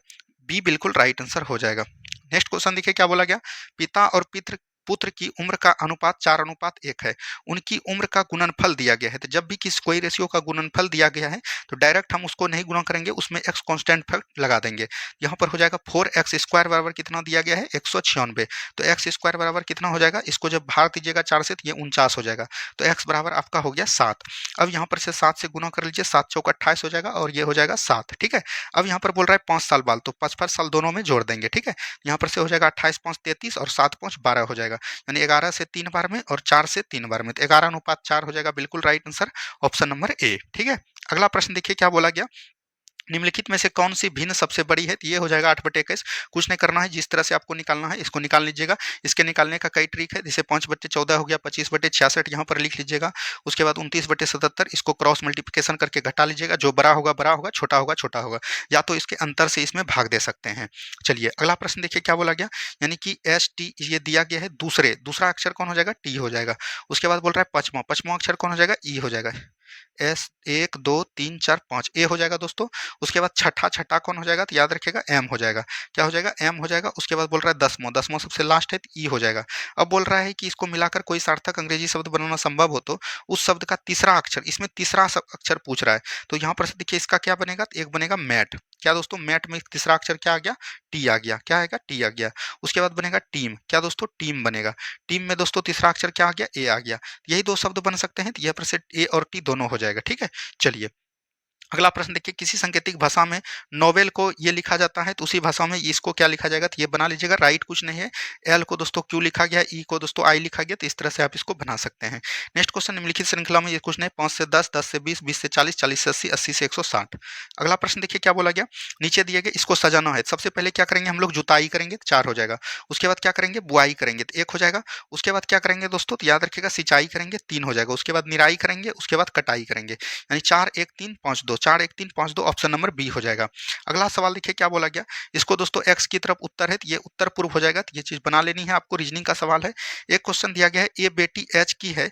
बी बिल्कुल राइट आंसर हो जाएगा। नेक्स्ट क्वेश्चन देखिए क्या बोला गया, पिता और पितृ पुत्र की उम्र का अनुपात 4:1 है। उनकी उम्र का गुणनफल दिया गया है। तो जब भी किसी कोई रेशियो का गुणनफल दिया गया है तो डायरेक्ट हम उसको नहीं गुणा करेंगे, उसमें एक्स कांस्टेंट फैक्ट लगा देंगे। यहाँ पर हो जाएगा 4x² बराबर कितना दिया गया है? 196। तो x² बराबर कितना हो जाएगा? इसको जब भाग दीजिएगा 4 से तो ये 49 हो जाएगा। तो x बराबर आपका हो गया 7। अब यहाँ पर से 7 से गुना कर लीजिए, 7 चौक 28 हो जाएगा और ये हो जाएगा 7। ठीक है, अब यहाँ पर बोल रहा है 5 साल बाद, तो 5 साल दोनों में जोड़ देंगे। ठीक है, यहाँ पर से हो जाएगा 28 5 33 और 7 5 12 हो जाएगा, यानी 11 से 3 बार में और 4 से 3 बार में, तो 11:4 हो जाएगा, बिल्कुल right answer option number A. ठीक है, अगला प्रश्न देखिए क्या बोला गया, निम्नलिखित में से कौन सी भिन्न सबसे बड़ी है? तो ये हो जाएगा 8/21। कुछ नहीं करना है, जिस तरह से आपको निकालना है इसको निकाल लीजिएगा। इसके निकालने का कई ट्रिक है, जैसे 5/14 हो गया, 25/66 यहाँ पर लिख लीजिएगा। उसके बाद 29/77 इसको क्रॉस मल्टीप्लिकेशन करके घटा लीजिएगा, जो बड़ा होगा, छोटा होगा छोटा होगा, या तो इसके अंतर से इसमें भाग दे सकते हैं। चलिए अगला प्रश्न देखिए क्या बोला गया, यानी कि ST ये दिया गया है, दूसरा अक्षर कौन हो जाएगा? टी हो जाएगा। उसके बाद बोल रहा है पचवां अक्षर कौन हो जाएगा? ई हो जाएगा। एस 1 2 3 4 5 ए हो जाएगा दोस्तों। उसके बाद छठा कौन हो जाएगा? तो याद रखिएगा एम हो जाएगा। क्या हो जाएगा? एम हो जाएगा। उसके बाद बोल रहा है दसवां सबसे लास्ट है, तो ई हो जाएगा। अब बोल रहा है कि इसको मिलाकर कोई सार्थक अंग्रेजी शब्द बनाना संभव हो तो उस शब्द का तीसरा अक्षर, इसमें तीसरा अक्षर पूछ रहा है, तो यहाँ पर से देखिए इसका क्या बनेगा? तो एक बनेगा मैट। क्या दोस्तों? मैट में तीसरा अक्षर क्या आ गया? टी आ गया। क्या आएगा? टी आ गया। उसके बाद बनेगा टीम। क्या दोस्तों? टीम बनेगा। टीम में दोस्तों तीसरा अक्षर क्या आ गया? ए आ गया। यही 2 शब्द बन सकते हैं, तो यहाँ पर से ए और टी दोनों हो जाएगा। ठीक है, चलिए अगला प्रश्न देखिए, किसी सांकेतिक भाषा में नोवेल को ये लिखा जाता है, तो उसी भाषा में इसको क्या लिखा जाएगा? तो ये बना लीजिएगा, राइट कुछ नहीं है। एल को दोस्तों क्यू लिखा गया, ई को दोस्तों आई लिखा गया, तो इस तरह से आप इसको बना सकते हैं। नेक्स्ट क्वेश्चन, निम्नलिखित श्रृंखला में ये क्वेश्चन है 5 से 10, 10 से 20, 20 से 40, 40 से 80, 80 से 160। अगला प्रश्न देखिए क्या बोला गया, नीचे दिए गए इसको सजाना है। सबसे पहले क्या करेंगे हम लोग? जुताई करेंगे, तो 4 हो जाएगा। उसके बाद क्या करेंगे? बुआई करेंगे, तो 1 हो जाएगा। उसके बाद क्या करेंगे दोस्तों? तो याद रखिएगा सिंचाई करेंगे, 3 हो जाएगा। उसके बाद निराई करेंगे, उसके बाद कटाई करेंगे, यानी 4 1 3 5 2, 4 1 3 5 2, ऑप्शन नंबर बी हो जाएगा। अगला सवाल देखिए क्या बोला गया, इसको दोस्तों एक्स की तरफ उत्तर है, तो ये उत्तर पूर्व हो जाएगा, तो ये चीज बना लेनी है आपको। रीजनिंग का सवाल है। एक क्वेश्चन दिया गया है, ये बेटी एच की है,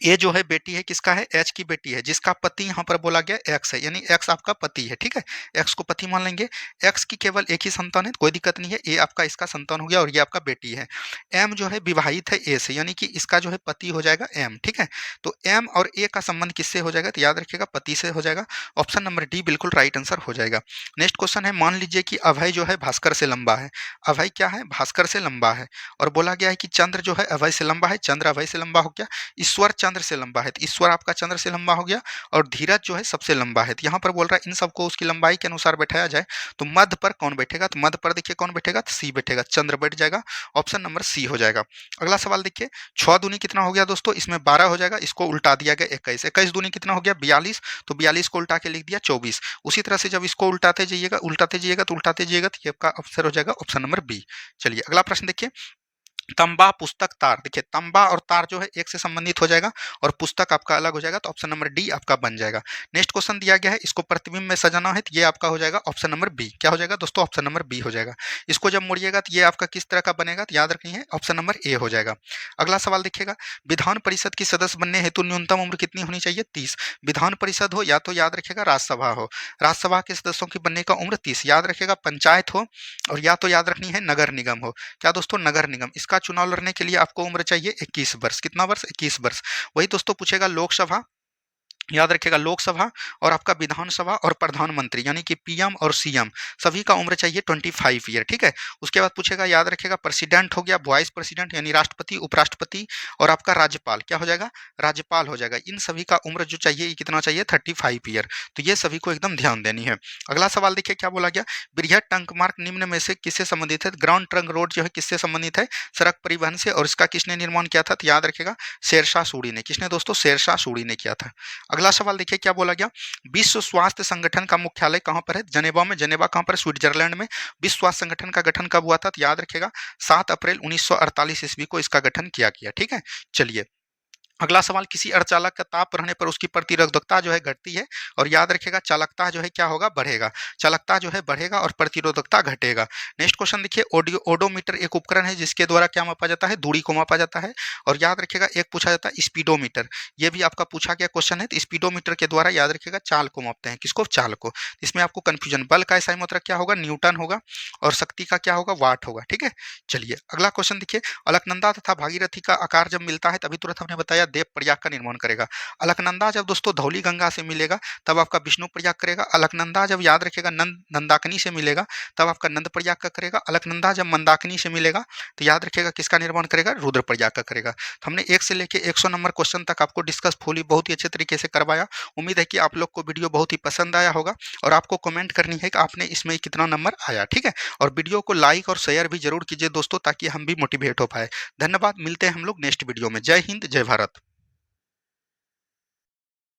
ये जो है बेटी है, किसका है? एच की बेटी है, जिसका पति यहाँ पर बोला गया एक्स है, यानी एक्स आपका पति है। ठीक है, एक्स को पति मान लेंगे। एक्स की केवल एक ही संतान है, कोई दिक्कत नहीं है, ए आपका इसका संतान हो गया और ये आपका बेटी है। एम जो है विवाहित है ए से, यानी कि इसका जो है पति हो जाएगा एम। ठीक है, तो एम और ए का संबंध किससे हो जाएगा? तो याद रखिएगा पति से हो जाएगा। ऑप्शन नंबर डी बिल्कुल राइट आंसर हो जाएगा। नेक्स्ट क्वेश्चन है, मान लीजिए कि अभय जो है भास्कर से लंबा है। अभय क्या है? भास्कर से लंबा है। और बोला गया है कि चंद्र जो है अभय से लंबा है, चंद्र अभय से लंबा हो गया। ईश्वर चंद्र से लंबा है, तो ईश्वर आपका चंद्र से लंबा हो गया। और धीरज जो है सबसे लंबा है, तो यहाँ पर बोल रहा है इन सबको उसकी लंबाई के अनुसार बैठाया जाए तो मध्य पर कौन बैठेगा? तो मध्य पर देखिए कौन बैठेगा? तो सी बैठेगा, चंद्र बैठ जाएगा। ऑप्शन नंबर सी हो जाएगा। अगला सवाल देखिए, 6 दूनी कितना हो गया दोस्तों? इसमें 12 हो जाएगा, इसको उल्टा दिया गया 21। 21 दूनी कितना हो गया? 42, तो 42 को उल्टा के लिख दिया 24। उसी तरह से जब इसको उल्टाते जाइएगा तो उल्टाते जाइएगा, तो ये आपका आंसर हो जाएगा ऑप्शन नंबर बी। चलिए अगला प्रश्न देखिए, तंबा पुस्तक तार, देखिए तंबा और तार जो है एक से संबंधित हो जाएगा और पुस्तक आपका अलग हो जाएगा, तो ऑप्शन नंबर डी आपका बन जाएगा। नेक्स्ट क्वेश्चन दिया गया है, इसको प्रतिबिंब में सजाना है, तो ये आपका हो जाएगा ऑप्शन नंबर बी। क्या हो जाएगा दोस्तों? ऑप्शन नंबर बी हो जाएगा। इसको जब मुड़िएगा तो ये आपका किस तरह का बनेगा? तो याद रखनी है ऑप्शन नंबर ए हो जाएगा। अगला सवाल देखिएगा, विधान परिषद की सदस्य बनने हेतु न्यूनतम उम्र कितनी होनी चाहिए? 30। विधान परिषद हो या तो याद रखिएगा राज्यसभा हो, राज्यसभा के सदस्यों की बनने का उम्र 30। याद रखिएगा पंचायत हो और या तो याद रखनी है नगर निगम हो। क्या दोस्तों? नगर निगम, इसका चुनाव लड़ने के लिए आपको उम्र चाहिए 21 वर्ष। कितना वर्ष? 21 वर्ष। वही दोस्तों पूछेगा लोकसभा याद रखिएगा लोकसभा और आपका विधानसभा और प्रधानमंत्री यानी कि पीएम और सीएम सभी का उम्र चाहिए 25 ईयर। ठीक है। उसके बाद पूछेगा, याद रखिएगा प्रेसिडेंट हो गया, वाइस प्रेसिडेंट यानी राष्ट्रपति, उपराष्ट्रपति और आपका राज्यपाल क्या हो जाएगा, राज्यपाल हो जाएगा। इन सभी का उम्र जो चाहिए ये कितना चाहिए, 35 ईयर। तो ये सभी को एकदम ध्यान देनी है। अगला सवाल देखिए क्या बोला गया, बृहद टंक मार्ग निम्न में से किससे संबंधित है। ग्राउंड ट्रंक रोड जो है किससे संबंधित है, सड़क परिवहन से, और इसका किसने निर्माण किया था, तो याद रखिएगा शेरशाह सूरी ने। किसने दोस्तों, शेरशाह सूरी ने किया था। अगला सवाल देखिए क्या बोला गया, विश्व स्वास्थ्य संगठन का मुख्यालय कहां पर है, जनेवा में। जनेवा कहां पर है, स्विट्जरलैंड में। विश्व स्वास्थ्य संगठन का गठन कब हुआ था, तो याद रखिएगा 7 अप्रैल 1948 ईस्वी को इसका गठन किया गया। ठीक है। चलिए अगला सवाल, किसी अर्धचालक का ताप बढ़ने पर उसकी प्रतिरोधकता जो है घटती है, और याद रखिएगा चालकता जो है क्या होगा, बढ़ेगा। चालकता जो है बढ़ेगा और प्रतिरोधकता घटेगा। नेक्स्ट क्वेश्चन देखिए, ओडोमीटर एक उपकरण है जिसके द्वारा क्या मापा जाता है, दूरी को मापा जाता है। और याद रखिएगा एक पूछा जाता है स्पीडोमीटर, ये भी आपका पूछा गया क्वेश्चन है। तो स्पीडोमीटर के द्वारा याद रखिएगा चाल को मापते हैं, किसको, चाल को। इसमें आपको कंफ्यूजन, बल का ऐसा मात्रक क्या होगा, न्यूटन होगा, और शक्ति का क्या होगा, वाट होगा। ठीक है। चलिए अगला क्वेश्चन देखिए, अलकनंदा तथा भागीरथी का आकार जब मिलता है तभी तुरंत हमने बताया देव प्रयाग का निर्माण करेगा। अलकनंदा जब दोस्तों धौली गंगा से मिलेगा तब आपका विष्णु प्रयाग करेगा। अलकनंदा जब याद रखिएगा नंदाकिनी से मिलेगा तब आपका नंद प्रयाग का करेगा। अलकनंदा जब मंदाकिनी से मिलेगा तो याद रखिएगा किसका निर्माण करेगा, रुद्र प्रयाग का करेगा। तो हमने 1 से लेके 100 नंबर क्वेश्चन तक आपको डिस्कस फुली बहुत ही अच्छे तरीके से करवाया। उम्मीद है कि आप लोग को वीडियो बहुत ही पसंद आया होगा, और आपको कमेंट करनी है कि आपने इसमें कितना नंबर आया। ठीक है। और वीडियो को लाइक और शेयर भी जरूर कीजिए दोस्तों, ताकि हम भी मोटिवेट हो पाए। धन्यवाद, मिलते हैं हम लोग नेक्स्ट वीडियो में। जय हिंद, जय भारत।